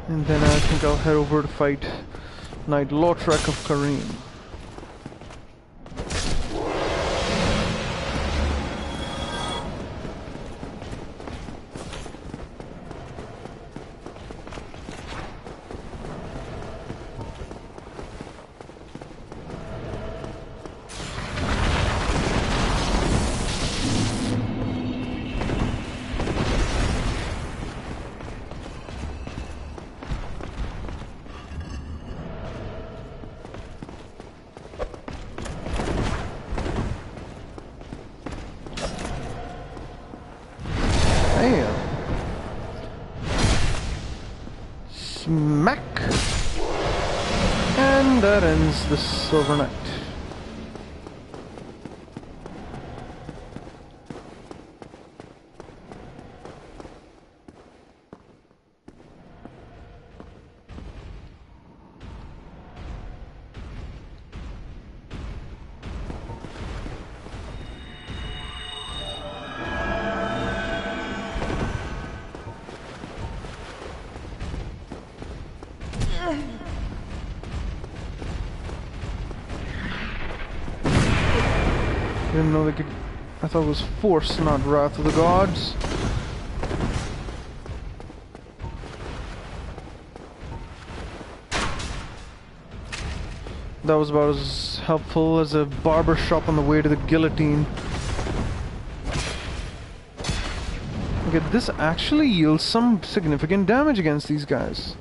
Speaker 3: And then I think I'll head over to fight Knight Lautrec of Kareem. Smack! And that ends the Silver Knight. Didn't know they could... I thought it was Force, not Wrath of the Gods. That was about as helpful as a barber shop on the way to the guillotine. Okay, this actually yields some significant damage against these guys.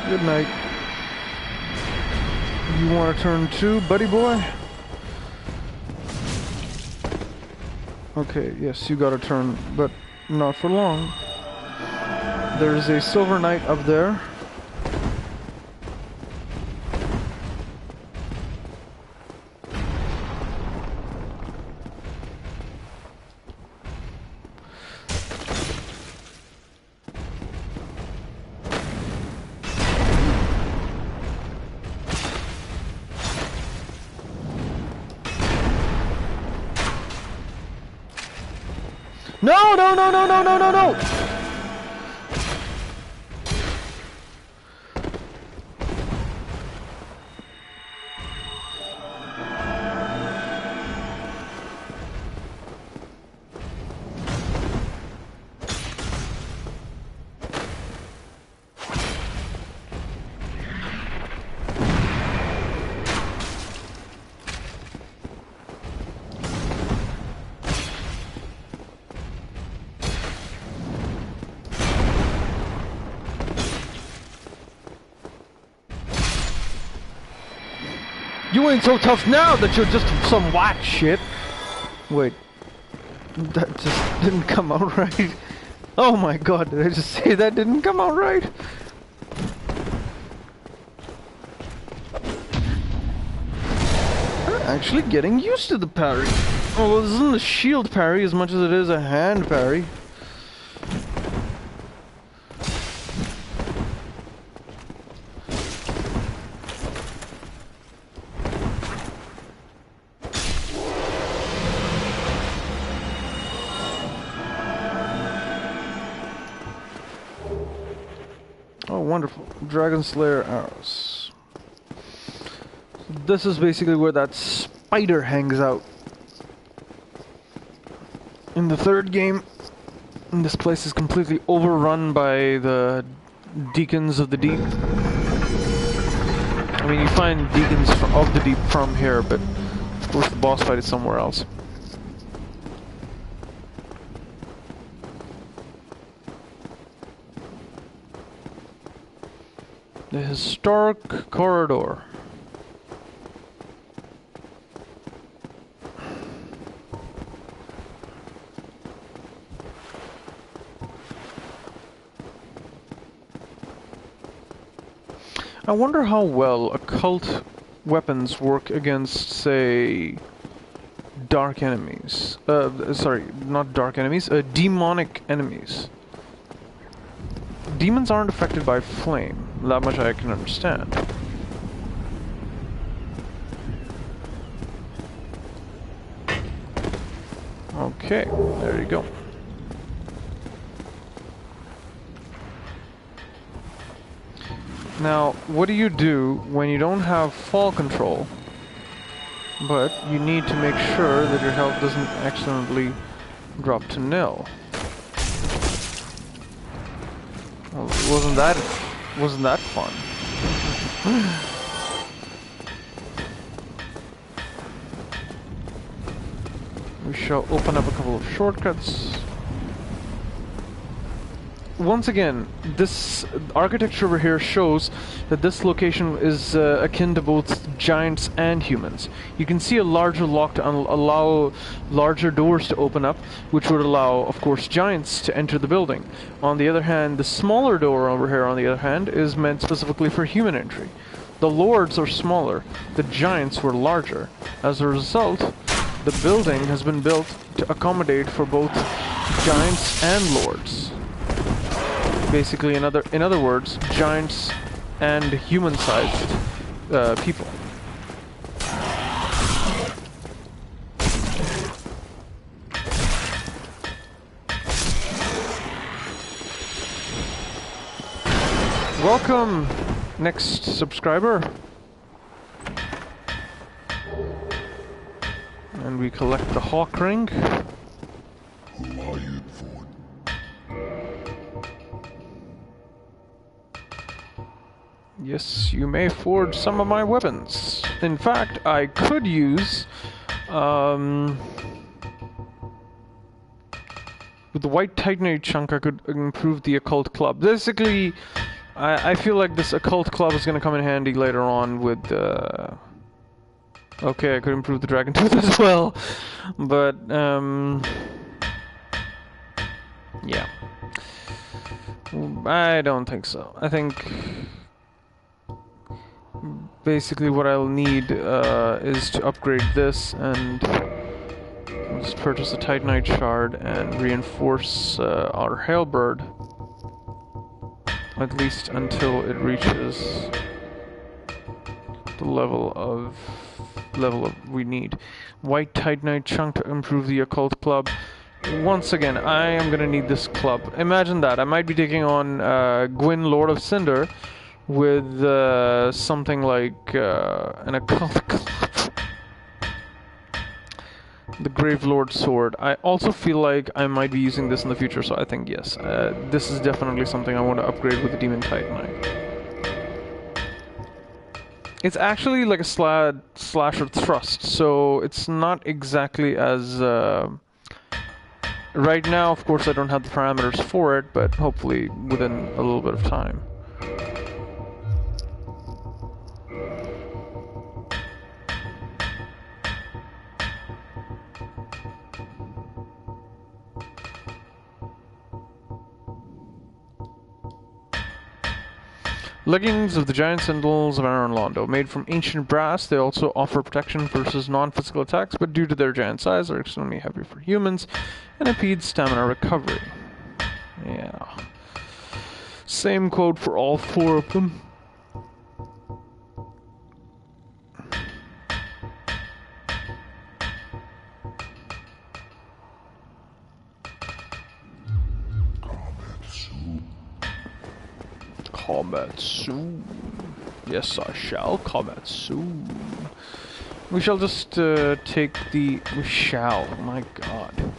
Speaker 3: Good night. You want to turn too, buddy boy? Okay, yes, you got a turn, but not for long. There's a Silver Knight up there. No, no, no, no, no, no, no, no! You ain't so tough now that you're just some whack shit. Wait. That just didn't come out right. Oh my god, did I just say that didn't come out right? I'm actually getting used to the parry. Oh, well, this isn't a shield parry as much as it is a hand parry. Oh, wonderful. Dragon Slayer arrows. This is basically where that spider hangs out. In the third game, this place is completely overrun by the Deacons of the Deep. I mean, you find Deacons of the Deep from here, but of course the boss fight is somewhere else. The historic corridor. I wonder how well occult weapons work against, say, dark enemies. Sorry, not dark enemies, demonic enemies. Demons aren't affected by flame. That much I can understand. Okay, there you go. Now, what do you do when you don't have fall control, but you need to make sure that your health doesn't accidentally drop to nil? Well, wasn't that fun? We shall open up a couple of shortcuts. Once again, this architecture over here shows that this location is akin to both giants and humans. You can see a larger lock to allow larger doors to open up, which would allow, of course, giants to enter the building. On the other hand, the smaller door over here, on the other hand, is meant specifically for human entry. The lords are smaller, the giants were larger. As a result, the building has been built to accommodate for both giants and lords. Basically, in other words, giants and human-sized people. Welcome, next subscriber. And we collect the Hawk Ring. Yes, you may forge some of my weapons. In fact, I could use, with the white titanite chunk, I could improve the occult club. Basically, I feel like this occult club is going to come in handy later on with, okay, I could improve the dragon tooth as well, but, yeah. I don't think so. I think basically what I'll need is to upgrade this and just purchase a titanite shard and reinforce our halberd, at least until it reaches the level of we need. White titanite chunk to improve the occult club. Once again, I am gonna need this club. Imagine that. I might be taking on Gwyn, Lord of Cinder, with something like an occult club. The Grave Lord sword. I also feel like I might be using this in the future, so I think yes. This is definitely something I want to upgrade with the Demon Titanite. It's actually like a slasher thrust, so it's not exactly as... Right now, of course, I don't have the parameters for it, but hopefully within a little bit of time. Leggings of the giant sandals of Aaron Londo. Made from ancient brass, they also offer protection versus non-physical attacks, but due to their giant size, are extremely heavy for humans and impede stamina recovery. Yeah. Same quote for all four of them. Combat soon. Yes, I shall. Combat soon. We shall just take the... We shall. My god.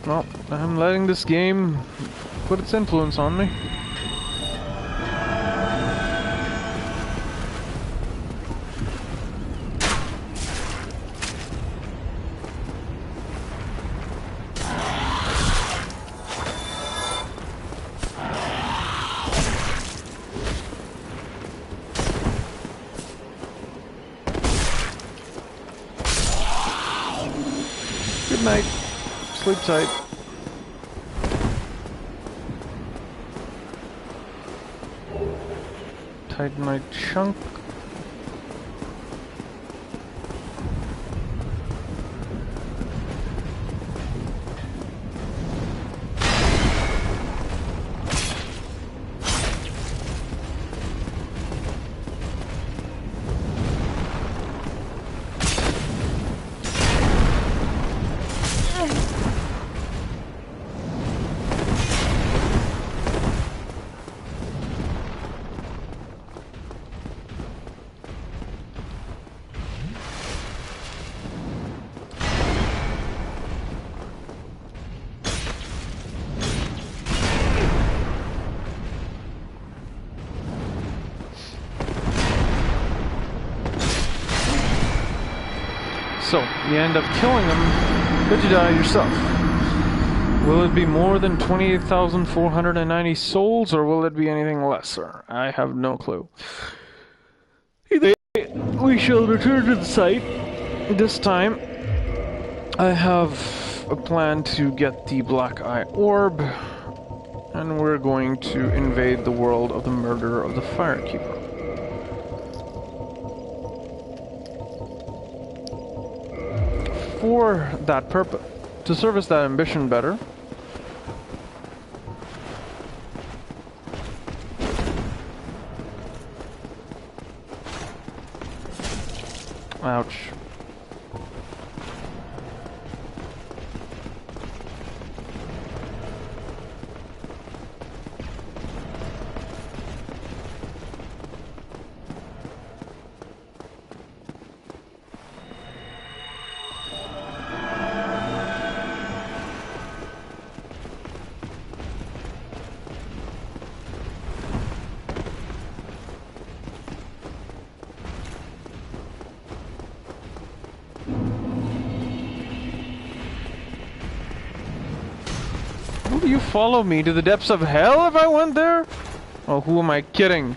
Speaker 3: Well, I'm letting this game put its influence on me. Good night. Sleep tight. Tighten my chunk. So, you end up killing them, but you die yourself. Will it be more than 28,490 souls, or will it be anything lesser? I have no clue. Either way, we shall return to the site. This time, I have a plan to get the Black Eye Orb, and we're going to invade the world of the murder of the Firekeeper. For that purpose, to service that ambition better, ouch. Will you follow me to the depths of hell if I went there? Oh, who am I kidding?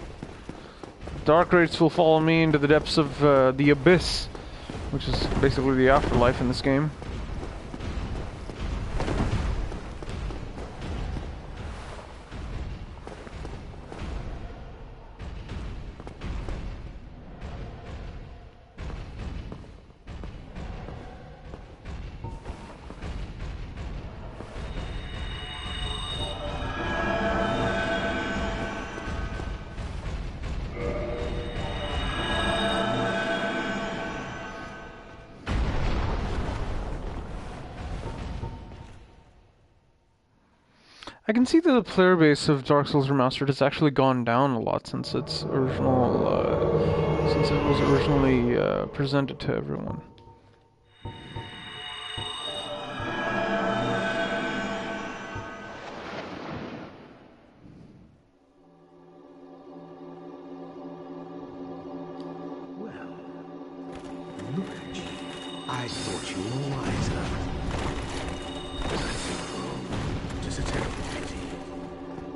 Speaker 3: Dark Wraiths will follow me into the depths of the Abyss, which is basically the afterlife in this game. I can see that the player base of Dark Souls Remastered has actually gone down a lot since its original, since it was originally presented to everyone.
Speaker 6: Well, look at you. I thought you were wiser. But I think wrong. Just a terrible pity.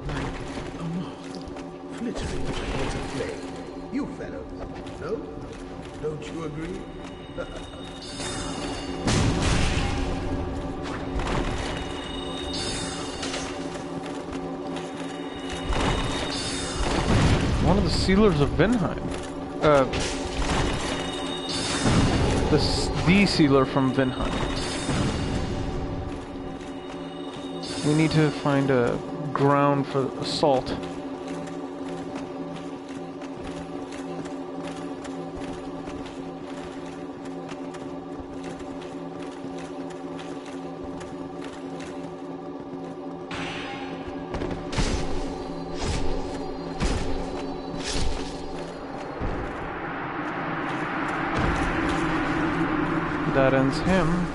Speaker 6: Like a moth, flittering towards a flame. You fellows, no? Don't you agree?
Speaker 3: One of the sealers of Vinheim. The sealer from Vinheim. We need to find a ground for assault. That ends him.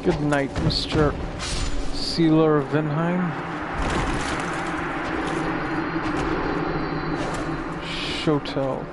Speaker 3: Good night, Mr. Sealer of Vinheim. Shotel.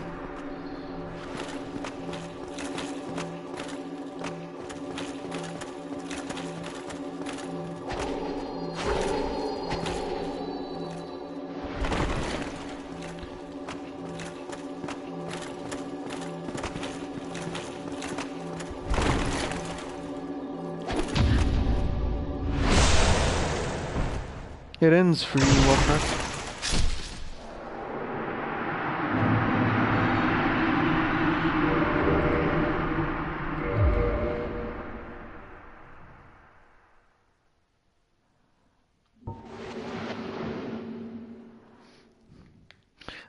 Speaker 3: It ends for you, Walker.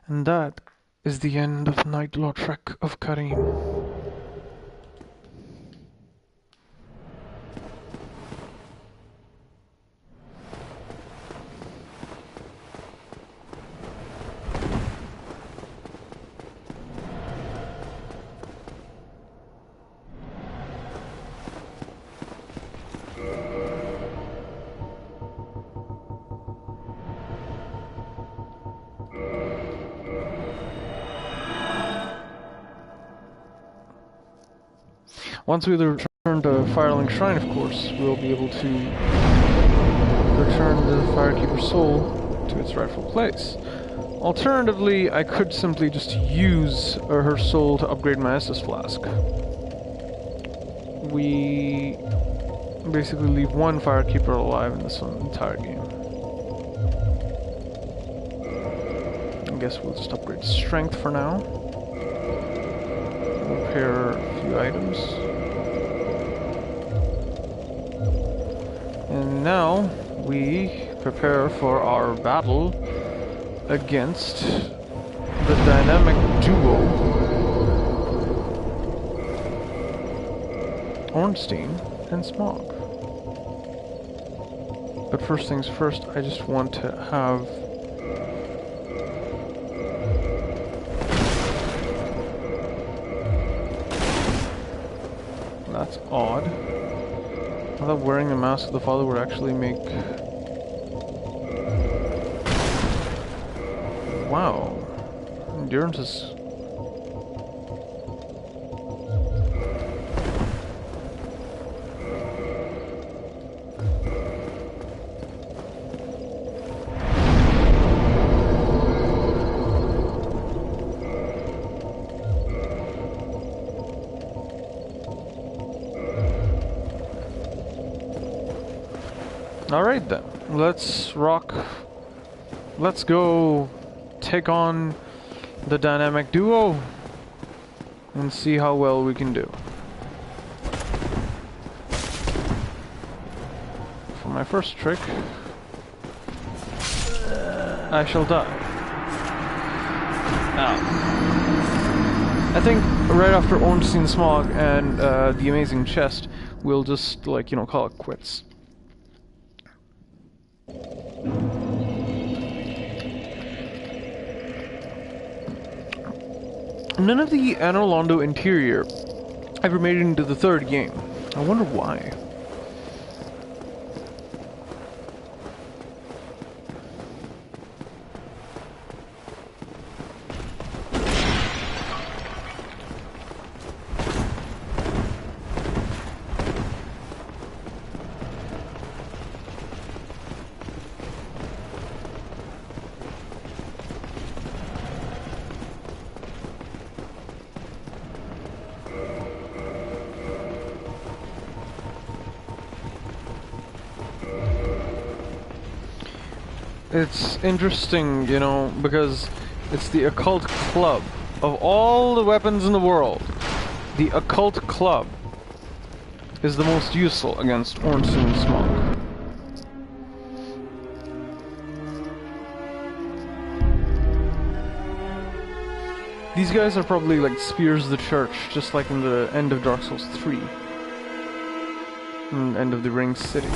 Speaker 3: And that is the end of Knight Lautrec of Karim. Once we return to Firelink Shrine, of course, we'll be able to return the Firekeeper's soul to its rightful place. Alternatively, I could simply just use her soul to upgrade my Estus Flask. We basically leave one Firekeeper alive in this entire game. I guess we'll just upgrade Strength for now. Repair a few items. And now we prepare for our battle against the dynamic duo Ornstein and Smog. But first things first, I just want to have that's odd. I thought wearing the Mask of the Father would actually make... Wow. Endurance is... Alright then, let's rock. Let's go take on the dynamic duo and see how well we can do. For my first trick, I shall die. I think right after Ornstein Smog and the amazing chest, we'll just, like, you know, call it quits. None of the Anor Londo interior ever made it into the third game. I wonder why. It's interesting, you know, because it's the Occult Club. Of all the weapons in the world, the Occult Club is the most useful against Ornstein Smog. These guys are probably like Spears of the Church, just like in the end of Dark Souls 3. And end of the Ring City.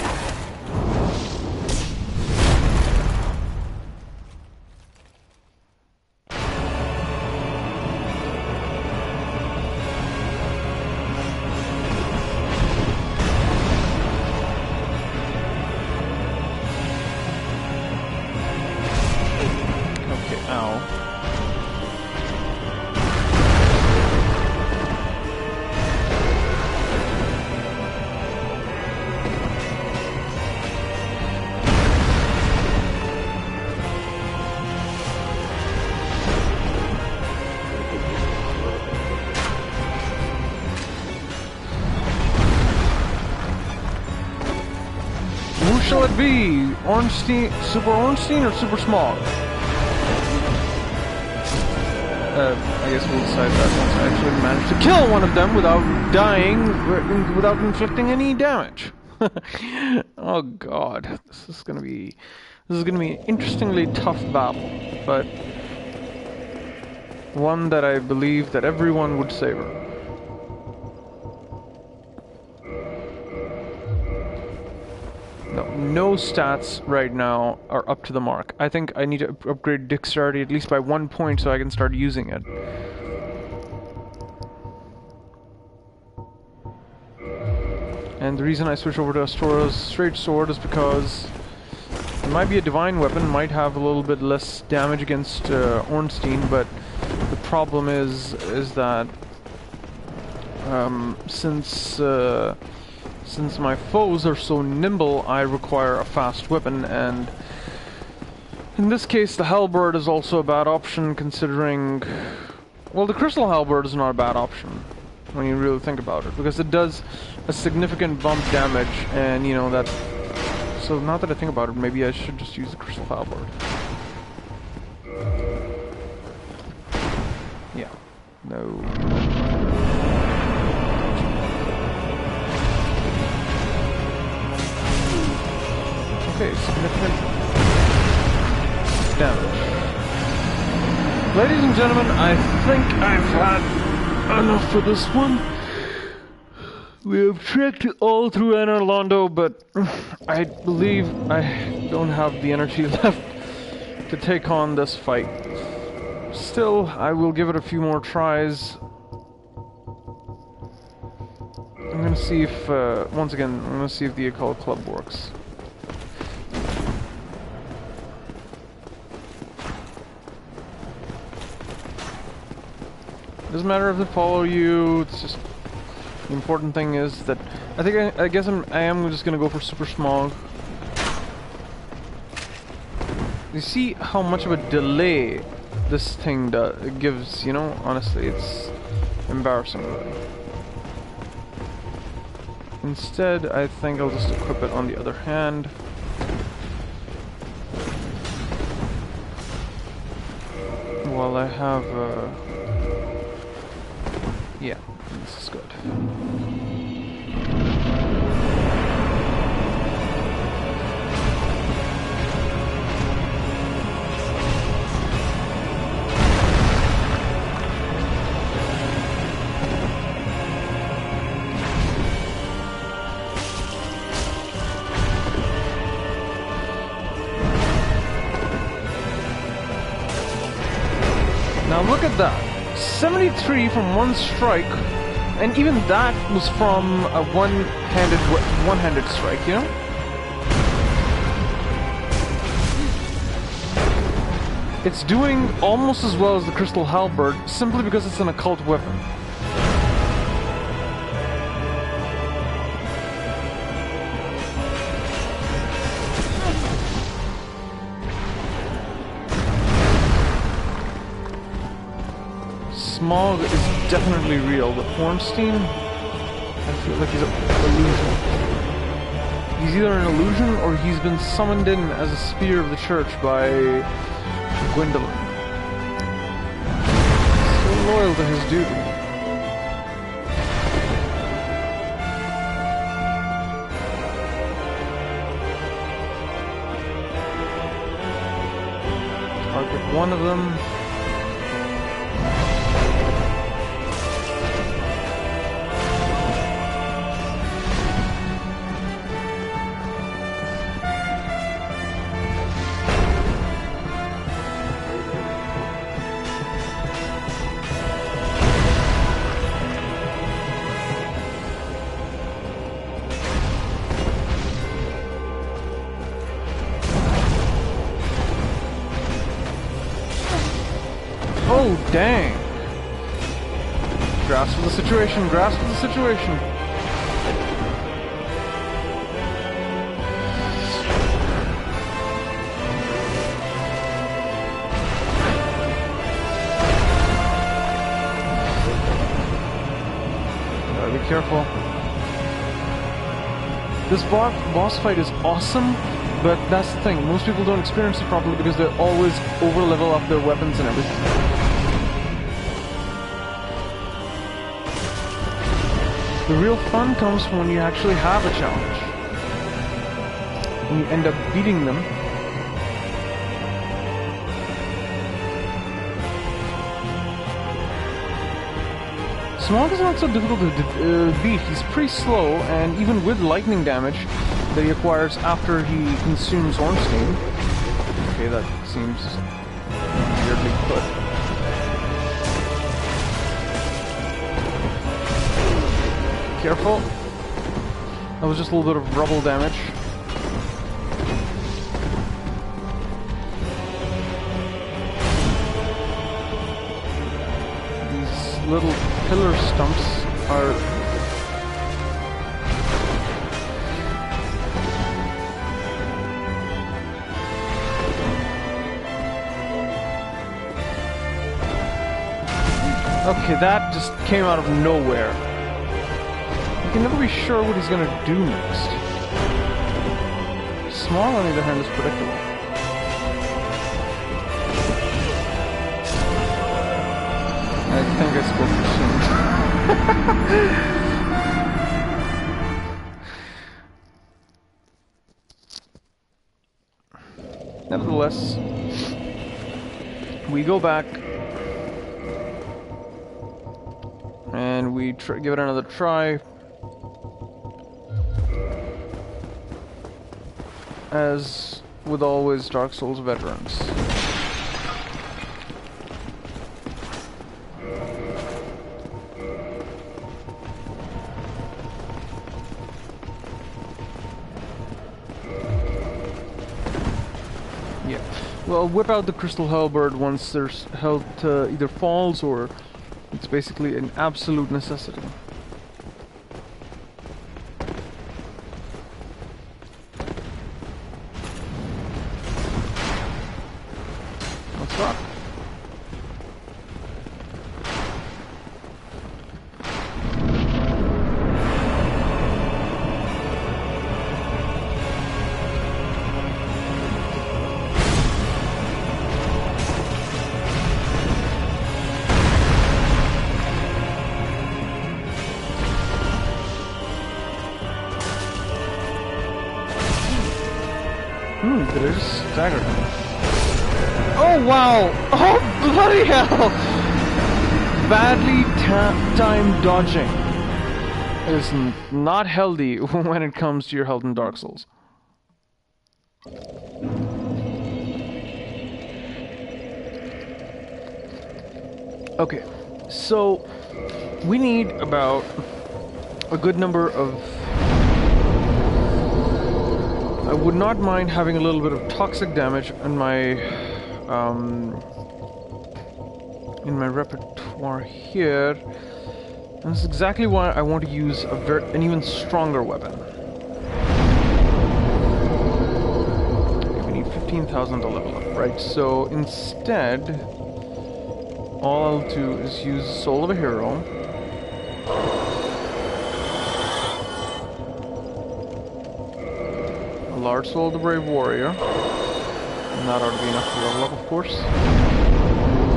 Speaker 3: Shall it be? Ornstein, Super Ornstein or Super Smog? I guess we'll decide that once I actually manage to kill one of them without dying, without inflicting any damage. Oh god, this is gonna be an interestingly tough battle, but one that I believe that everyone would savor. No stats right now are up to the mark. I think I need to upgrade dexterity at least by 1 point so I can start using it. And the reason I switch over to Astoro's straight sword is because it might be a divine weapon, might have a little bit less damage against Ornstein, but the problem is that since my foes are so nimble, I require a fast weapon, and in this case the halberd is also a bad option considering... Well, the crystal halberd is not a bad option when you really think about it, because it does a significant bump damage, and you know that... So now that I think about it, maybe I should just use the crystal halberd. Yeah. No... Okay, significant damage. Ladies and gentlemen, I think I've had enough for this one. We have trekked all through Anor Londo, but I believe I don't have the energy left to take on this fight. Still, I will give it a few more tries. I'm gonna see if, once again, I'm gonna see if the Occult Club works. Doesn't matter if they follow you, it's just... The important thing is that... I guess I am just gonna go for Super Smog. You see how much of a delay this thing gives, you know? Honestly, it's embarrassing. Instead, I think I'll just equip it on the other hand. Well, I have, yeah, this is good. Now look at that. 73 from one strike, and even that was from a one-handed strike, you know? It's doing almost as well as the Crystal Halberd simply because it's an occult weapon. Smog is definitely real, but Ornstein, I feel like he's an illusion. He's either an illusion or he's been summoned in as a spear of the church by Gwendolyn. So loyal to his duty. Target one of them. Oh, dang. Grasp of the situation, grasp of the situation. Gotta be careful. This boss fight is awesome, but that's the thing. Most people don't experience it properly because they always over-level up their weapons and everything. The real fun comes when you actually have a challenge. When you end up beating them. Smog is not so difficult to beat. He's pretty slow, and even with lightning damage that he acquires after he consumes Ornstein. Okay, that seems weirdly put. Careful. That was just a little bit of rubble damage. These little pillar stumps are... Okay, that just came out of nowhere. You can never be sure what he's gonna do next. Small, on the other hand, is predictable. I think I spoke too soon. Nevertheless, we go back and we give it another try. As with always Dark Souls veterans. Yeah. Well, whip out the Crystal Halberd once there's health either falls or it's basically an absolute necessity. Let's rock. Did I just stagger him? Oh wow! Oh bloody hell! Badly timed dodging is not healthy when it comes to your health in Dark Souls. Okay, so we need about a good number of... I would not mind having a little bit of toxic damage in my repertoire here. And that's exactly why I want to use an even stronger weapon. Okay, we need 15,000 to level up, right? So instead, all I'll do is use Soul of a Hero. A large Soul of the Brave Warrior. And that ought to be enough to level up, of course.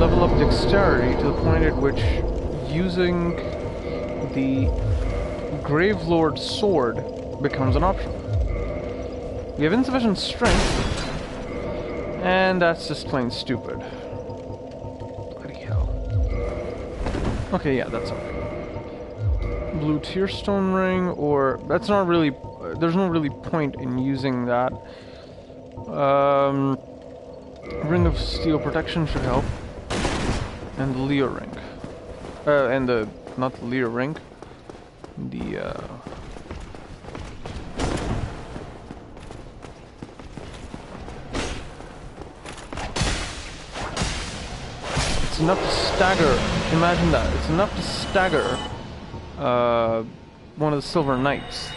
Speaker 3: Level up Dexterity to the point at which using the Gravelord's sword becomes an option. We have insufficient strength, and that's just plain stupid. Bloody hell. Okay, yeah, that's okay. Blue Tearstone Ring, or... that's not really... there's no really point in using that. Ring of Steel Protection should help. And the Leo Ring. And the... not the Leo Ring. The, it's enough to stagger... imagine that. It's enough to stagger... one of the Silver Knights.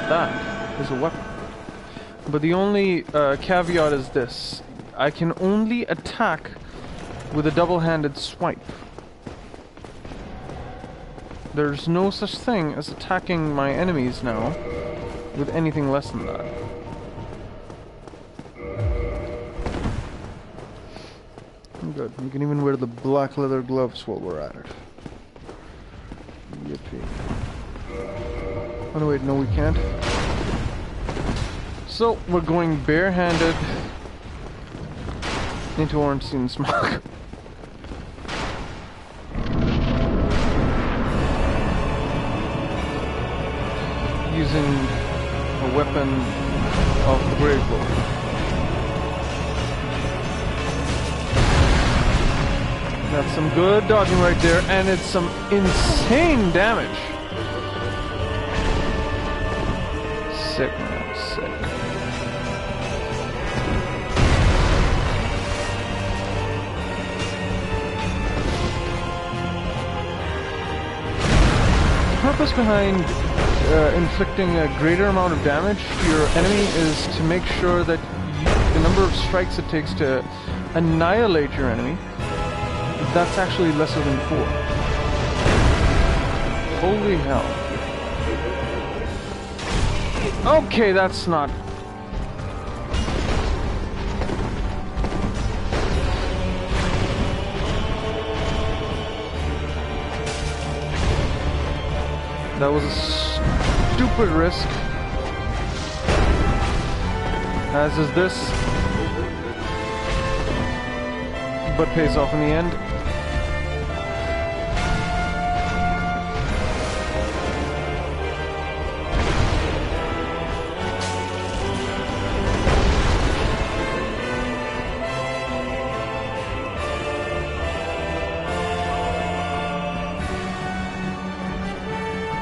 Speaker 3: That is a weapon. But the only caveat is this. I can only attack with a double-handed swipe. There's no such thing as attacking my enemies now with anything less than that.
Speaker 1: Good. You can even wear the black leather gloves while we're at it. Yippee. Oh no, wait, no we can't.
Speaker 3: So, we're going barehanded into Ornstein Smog. Using a weapon of the Grave Lord. That's some good dodging right there, and it's some insane damage. Sick, man, sick. The purpose behind inflicting a greater amount of damage to your enemy is to make sure that the number of strikes it takes to annihilate your enemy, that's actually lesser than 4. Holy hell. Okay, that's not... that was a stupid risk. As is this. But pays off in the end.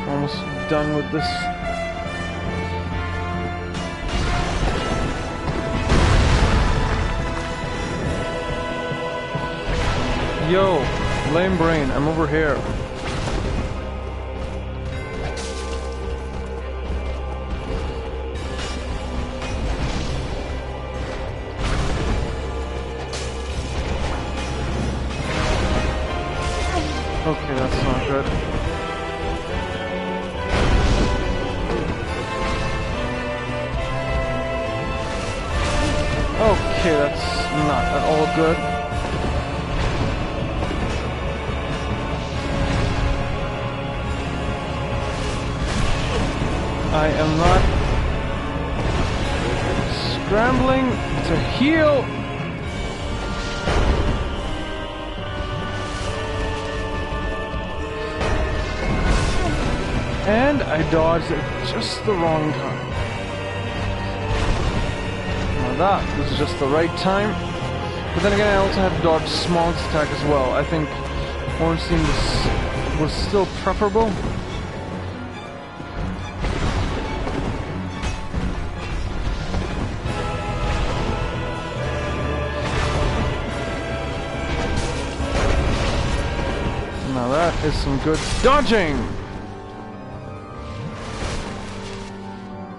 Speaker 3: Almost done with this. Yo, lame brain, I'm over here. Okay, that's not good. Okay, that's not at all good. I am not Scrambling to heal. And I dodged at just the wrong time. Now that was just the right time. But then again, I also had to dodge Smog's attack as well. I think Ornstein was still preferable. Now that is some good dodging!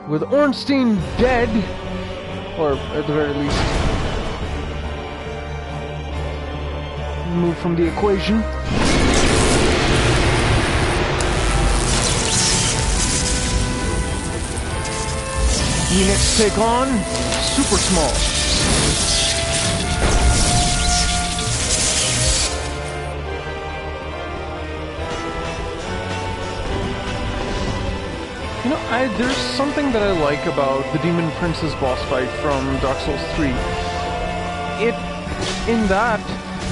Speaker 3: With Ornstein dead, or at the very least, removed from the equation. We next take on Super Small. You know, there's something that I like about the Demon Princess boss fight from Dark Souls 3. In that,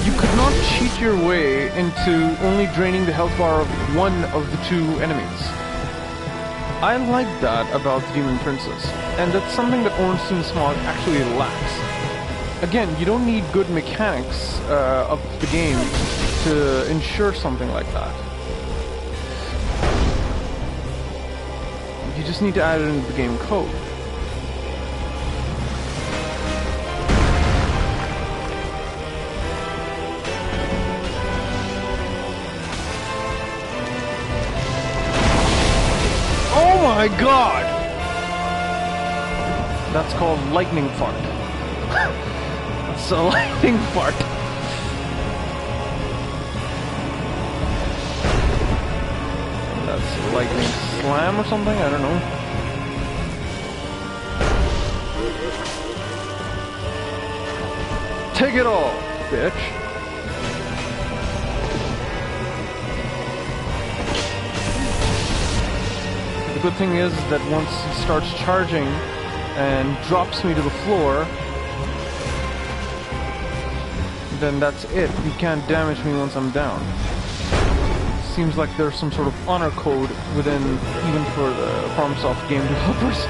Speaker 3: you could not cheat your way into only draining the health bar of one of the two enemies. I like that about the Demon Princess, and that's something that Ornstein Smog actually lacks. Again, you don't need good mechanics of the game to ensure something like that. You just need to add it into the game code. Oh my god! That's called lightning fart. That's a lightning fart. That's lightning slam or something? I don't know. Take it all, bitch. The good thing is that once he starts charging and drops me to the floor, then that's it. He can't damage me once I'm down. Seems like there's some sort of honor code within, even for the FarmSoft game developers.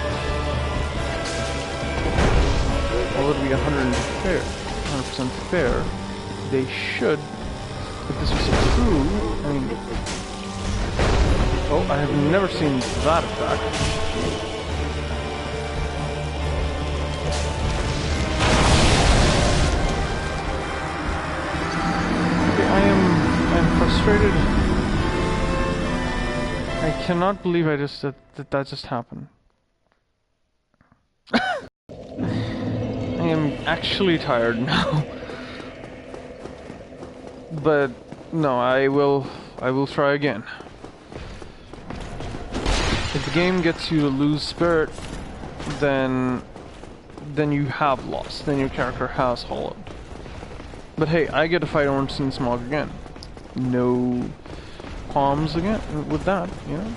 Speaker 3: Well, it'll be 100% fair. They should, if this was true, I mean... Oh, I have never seen that attack. Okay, I'm frustrated. I cannot believe that just happened. I am actually tired now. But no, I will try again. If the game gets you to lose spirit, then you have lost. Then your character has hollowed. But hey, I get to fight Ornstein Smog again. No qualms again with that, you know?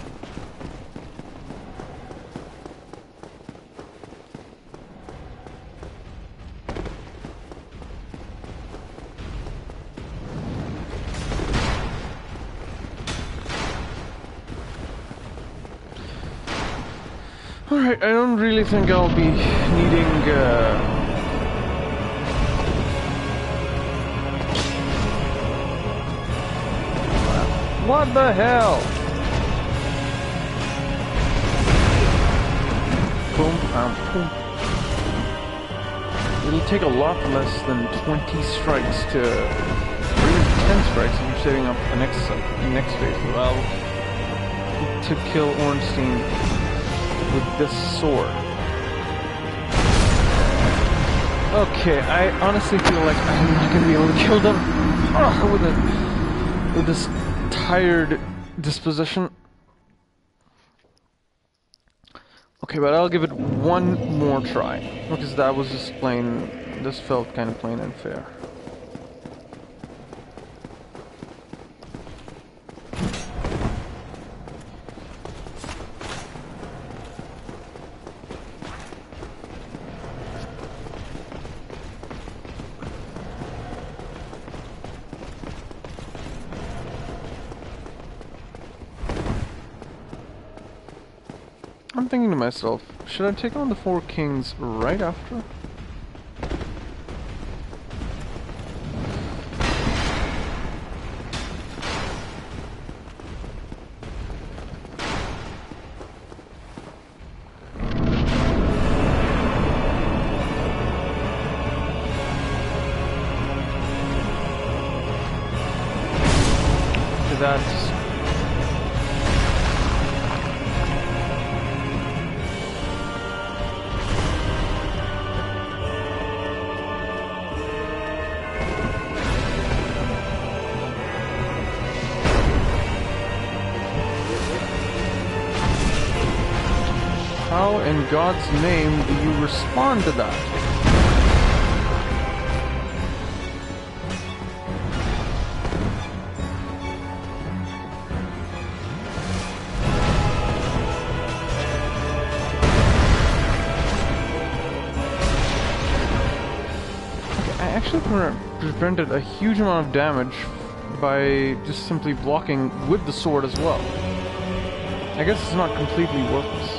Speaker 3: Alright, I don't really think I'll be needing, What the hell? Boom, boom. It'll take a lot less than 20 strikes to... or even 10 strikes if you're setting up the next phase. Well, to kill Ornstein with this sword. Okay, I honestly feel like I'm not gonna be able to kill them with this tired disposition. Okay, but I'll give it one more try, because that was just plain, this felt kind of plain unfair. I'm thinking to myself, should I take on the 4 kings right after? That's how in God's name do you respond to that? Prevented a huge amount of damage by just simply blocking with the sword as well. I guess it's not completely worthless.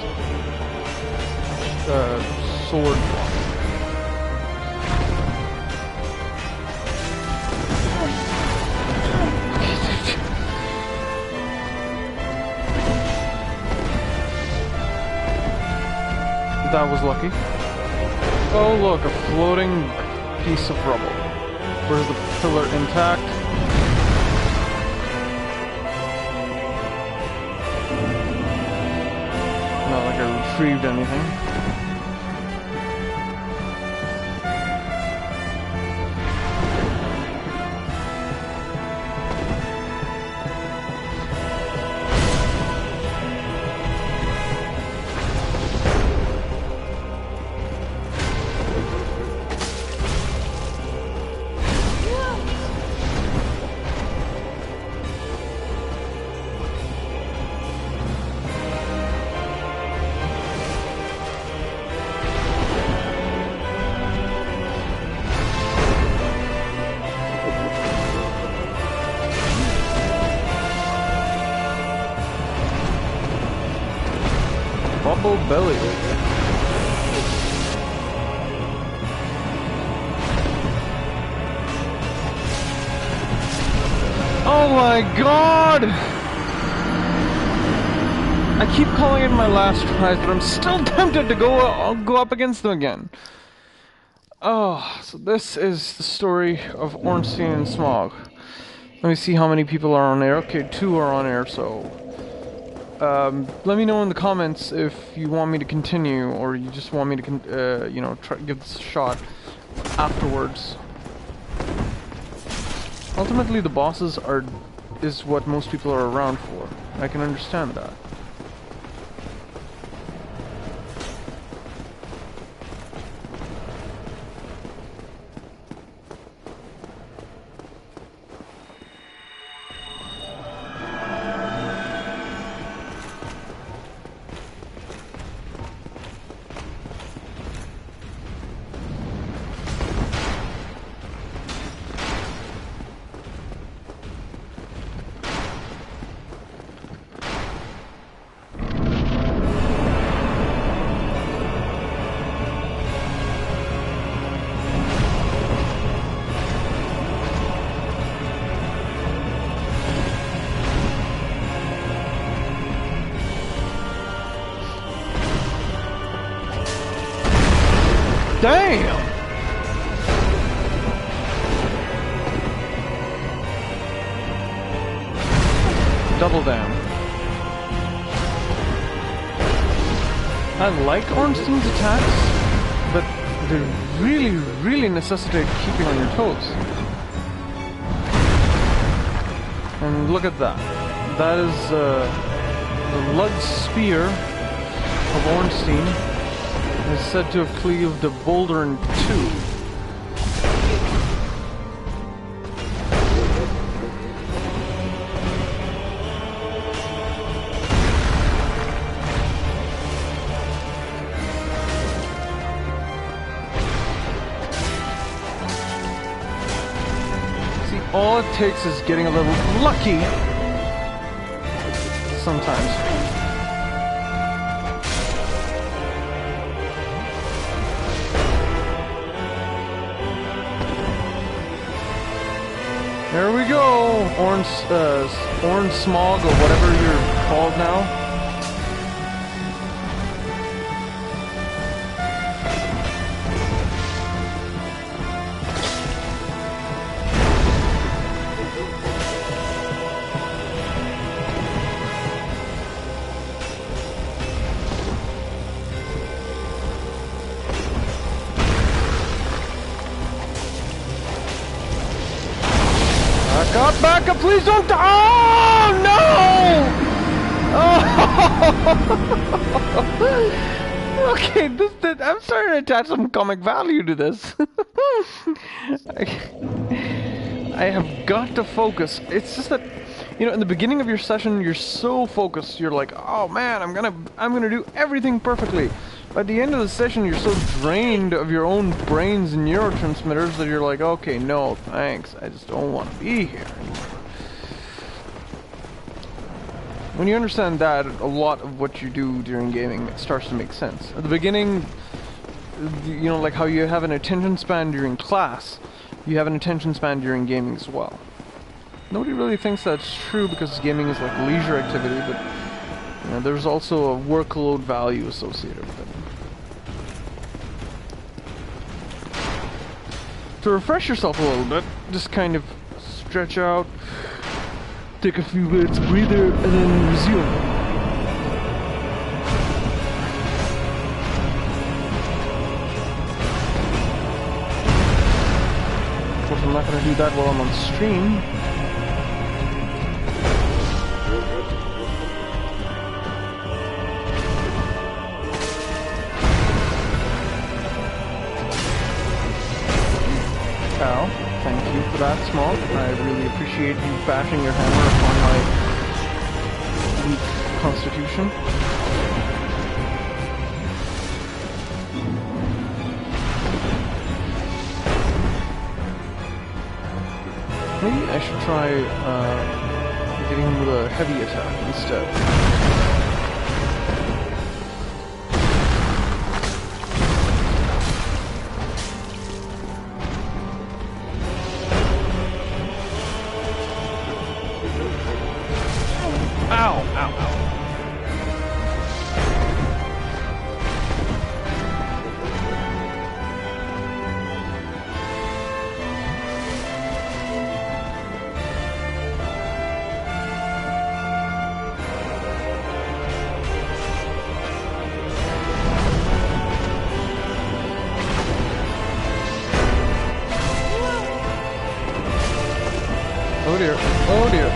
Speaker 3: Sword block. That was lucky. Oh look, a floating piece of rubble. Where's the pillar intact? Not like I retrieved anything. Bubble belly. Oh my god! I keep calling it my last tries, but I'm still tempted to go up against them again. Oh, so this is the story of Ornstein and Smog. Let me see how many people are on air. Okay, 2 are on air, so... let me know in the comments if you want me to continue, or you just want me to, you know, try give this a shot afterwards. Ultimately, the bosses is what most people are around for. I can understand that. Damn! Double down. I like Ornstein's attacks, but they really necessitate keeping on your toes. And look at that. That is the Lud Spear of Ornstein. Is said to have cleaved a boulder in 2. See, all it takes is getting a little lucky sometimes. There we go! Orange smog or whatever you're called now. Back up, please don't die! Oh, no! Oh! Okay, I'm starting to attach some comic value to this. I have got to focus. It's just that, you know, in the beginning of your session, you're so focused. You're like, oh man, I'm gonna do everything perfectly. By the end of the session, you're so drained of your own brains and neurotransmitters that you're like, okay, no, thanks. I just don't want to be here anymore. When you understand that, a lot of what you do during gaming, it starts to make sense. At the beginning, you know, like how you have an attention span during class, you have an attention span during gaming as well. Nobody really thinks that's true because gaming is like leisure activity, but you know, there's also a workload value associated with it. To refresh yourself a little bit, just kind of stretch out, take a few minutes breather, and then resume. Of course, I'm not going to do that while I'm on stream. Ow. Thank you for that, Smog. I really appreciate you bashing your hammer upon my weak constitution. Maybe I should try hitting him with a heavy attack instead. Oh dear. Oh dear.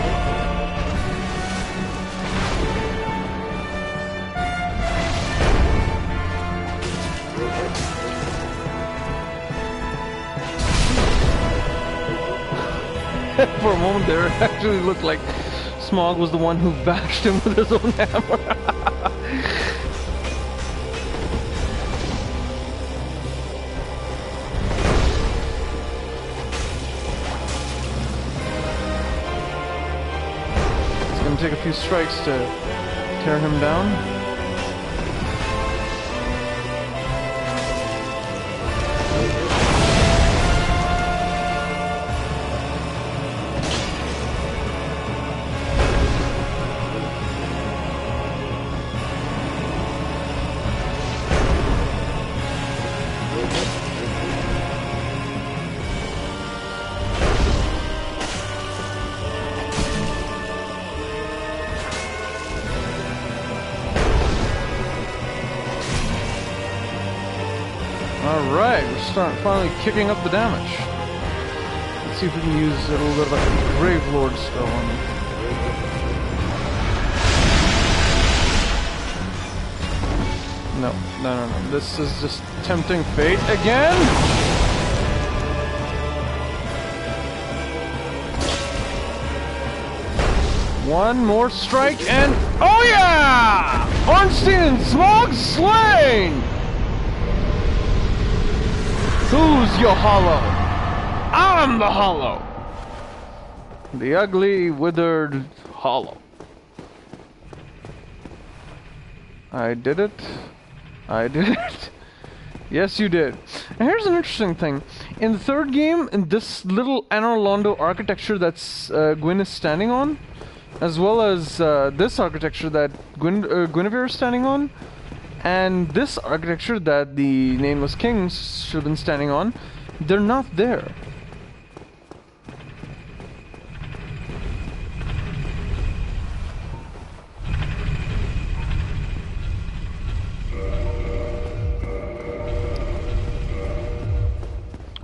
Speaker 3: For a moment there, it actually looked like Smog was the one who bashed him with his own hammer. Take a few strikes to tear him down. Alright, we're finally kicking up the damage. Let's see if we can use a little bit of a Grave Lord spell on him. No. This is just tempting fate again! One more strike and... oh yeah! Ornstein and Smog slain! Who's your hollow? I'm the hollow! The ugly, withered hollow. I did it. I did it. Yes, you did. And here's an interesting thing. In the third game, in this little Anor Londo architecture that's Gwyn is standing on, as well as this architecture that Guinevere is standing on, and this architecture that the Nameless Kings should have been standing on, they're not there.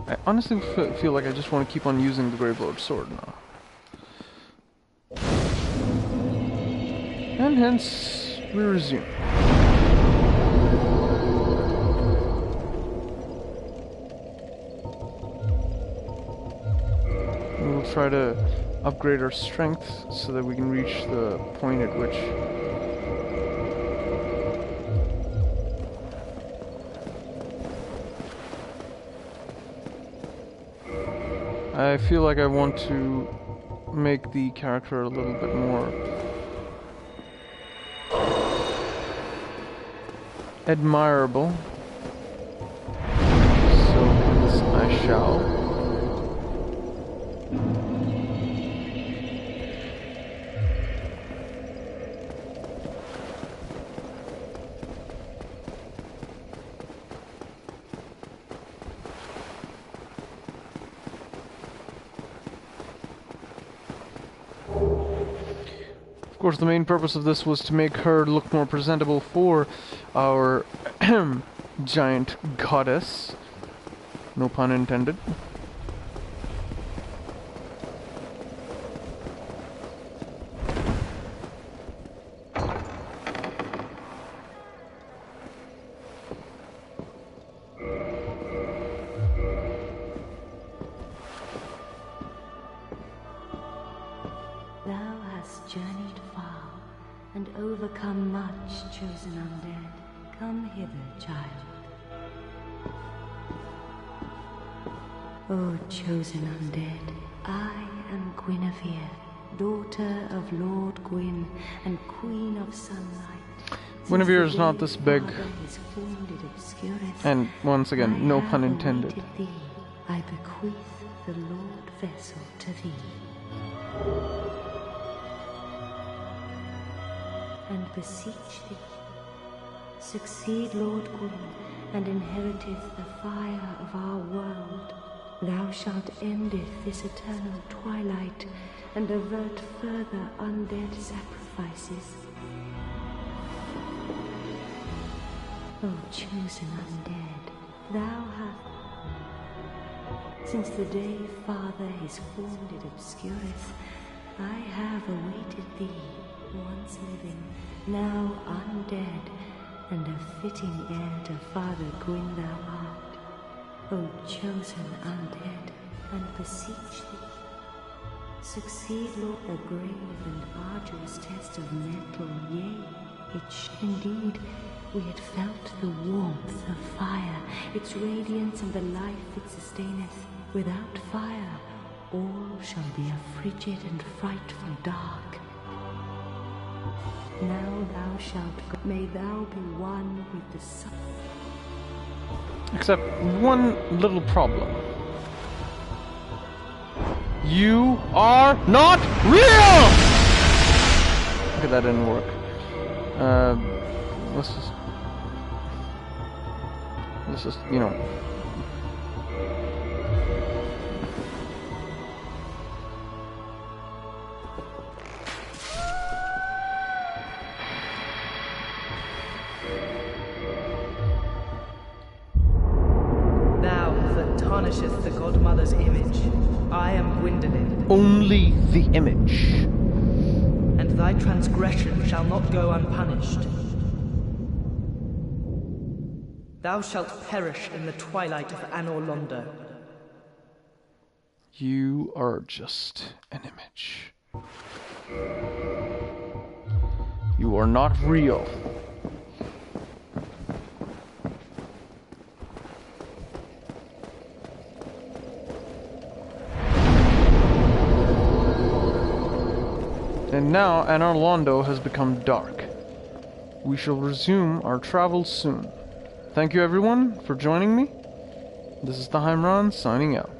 Speaker 3: I honestly feel like I just want to keep on using the Gravelord's sword now. And hence, we resume. We'll try to upgrade our strength so that we can reach the point at which I feel like I want to make the character a little bit more admirable. So hence I shall. Of course, the main purpose of this was to make her look more presentable for our giant goddess. No pun intended.
Speaker 2: Thou hast journeyed far and overcome much, chosen undead. Come hither, child. O chosen undead, I am Guinevere, daughter of Lord Gwyn and Queen of Sunlight.
Speaker 3: Guinevere is not this big. And once again, no pun intended.
Speaker 2: Thee, I bequeath the Lord vessel to thee. And beseech thee, succeed Lord Gwyn, and inheriteth the fire of our world. Thou shalt endeth this eternal twilight, and avert further undead sacrifices. O chosen undead, thou hast, since the day Father his form did obscureth, I have awaited thee, once living, now undead, and a fitting heir to Father Gwyn thou art. O chosen undead, and beseech thee, succeed Lord the grave and arduous test of metal, yea, indeed, we had felt the warmth of fire, its radiance and the life it sustaineth. Without fire, all shall be a frigid and frightful dark. Now thou shalt go, may thou be one with the sun.
Speaker 3: Except one little problem. You are not real! Okay, that didn't work. Let's just, you know.
Speaker 7: The Godmother's image. I am Gwyndolin.
Speaker 3: Only the image.
Speaker 7: And thy transgression shall not go unpunished. Thou shalt perish in the twilight of Anor Londo.
Speaker 3: You are just an image. You are not real. And now Anor Londo has become dark. We shall resume our travels soon. Thank you everyone for joining me. This is the Heimran signing out.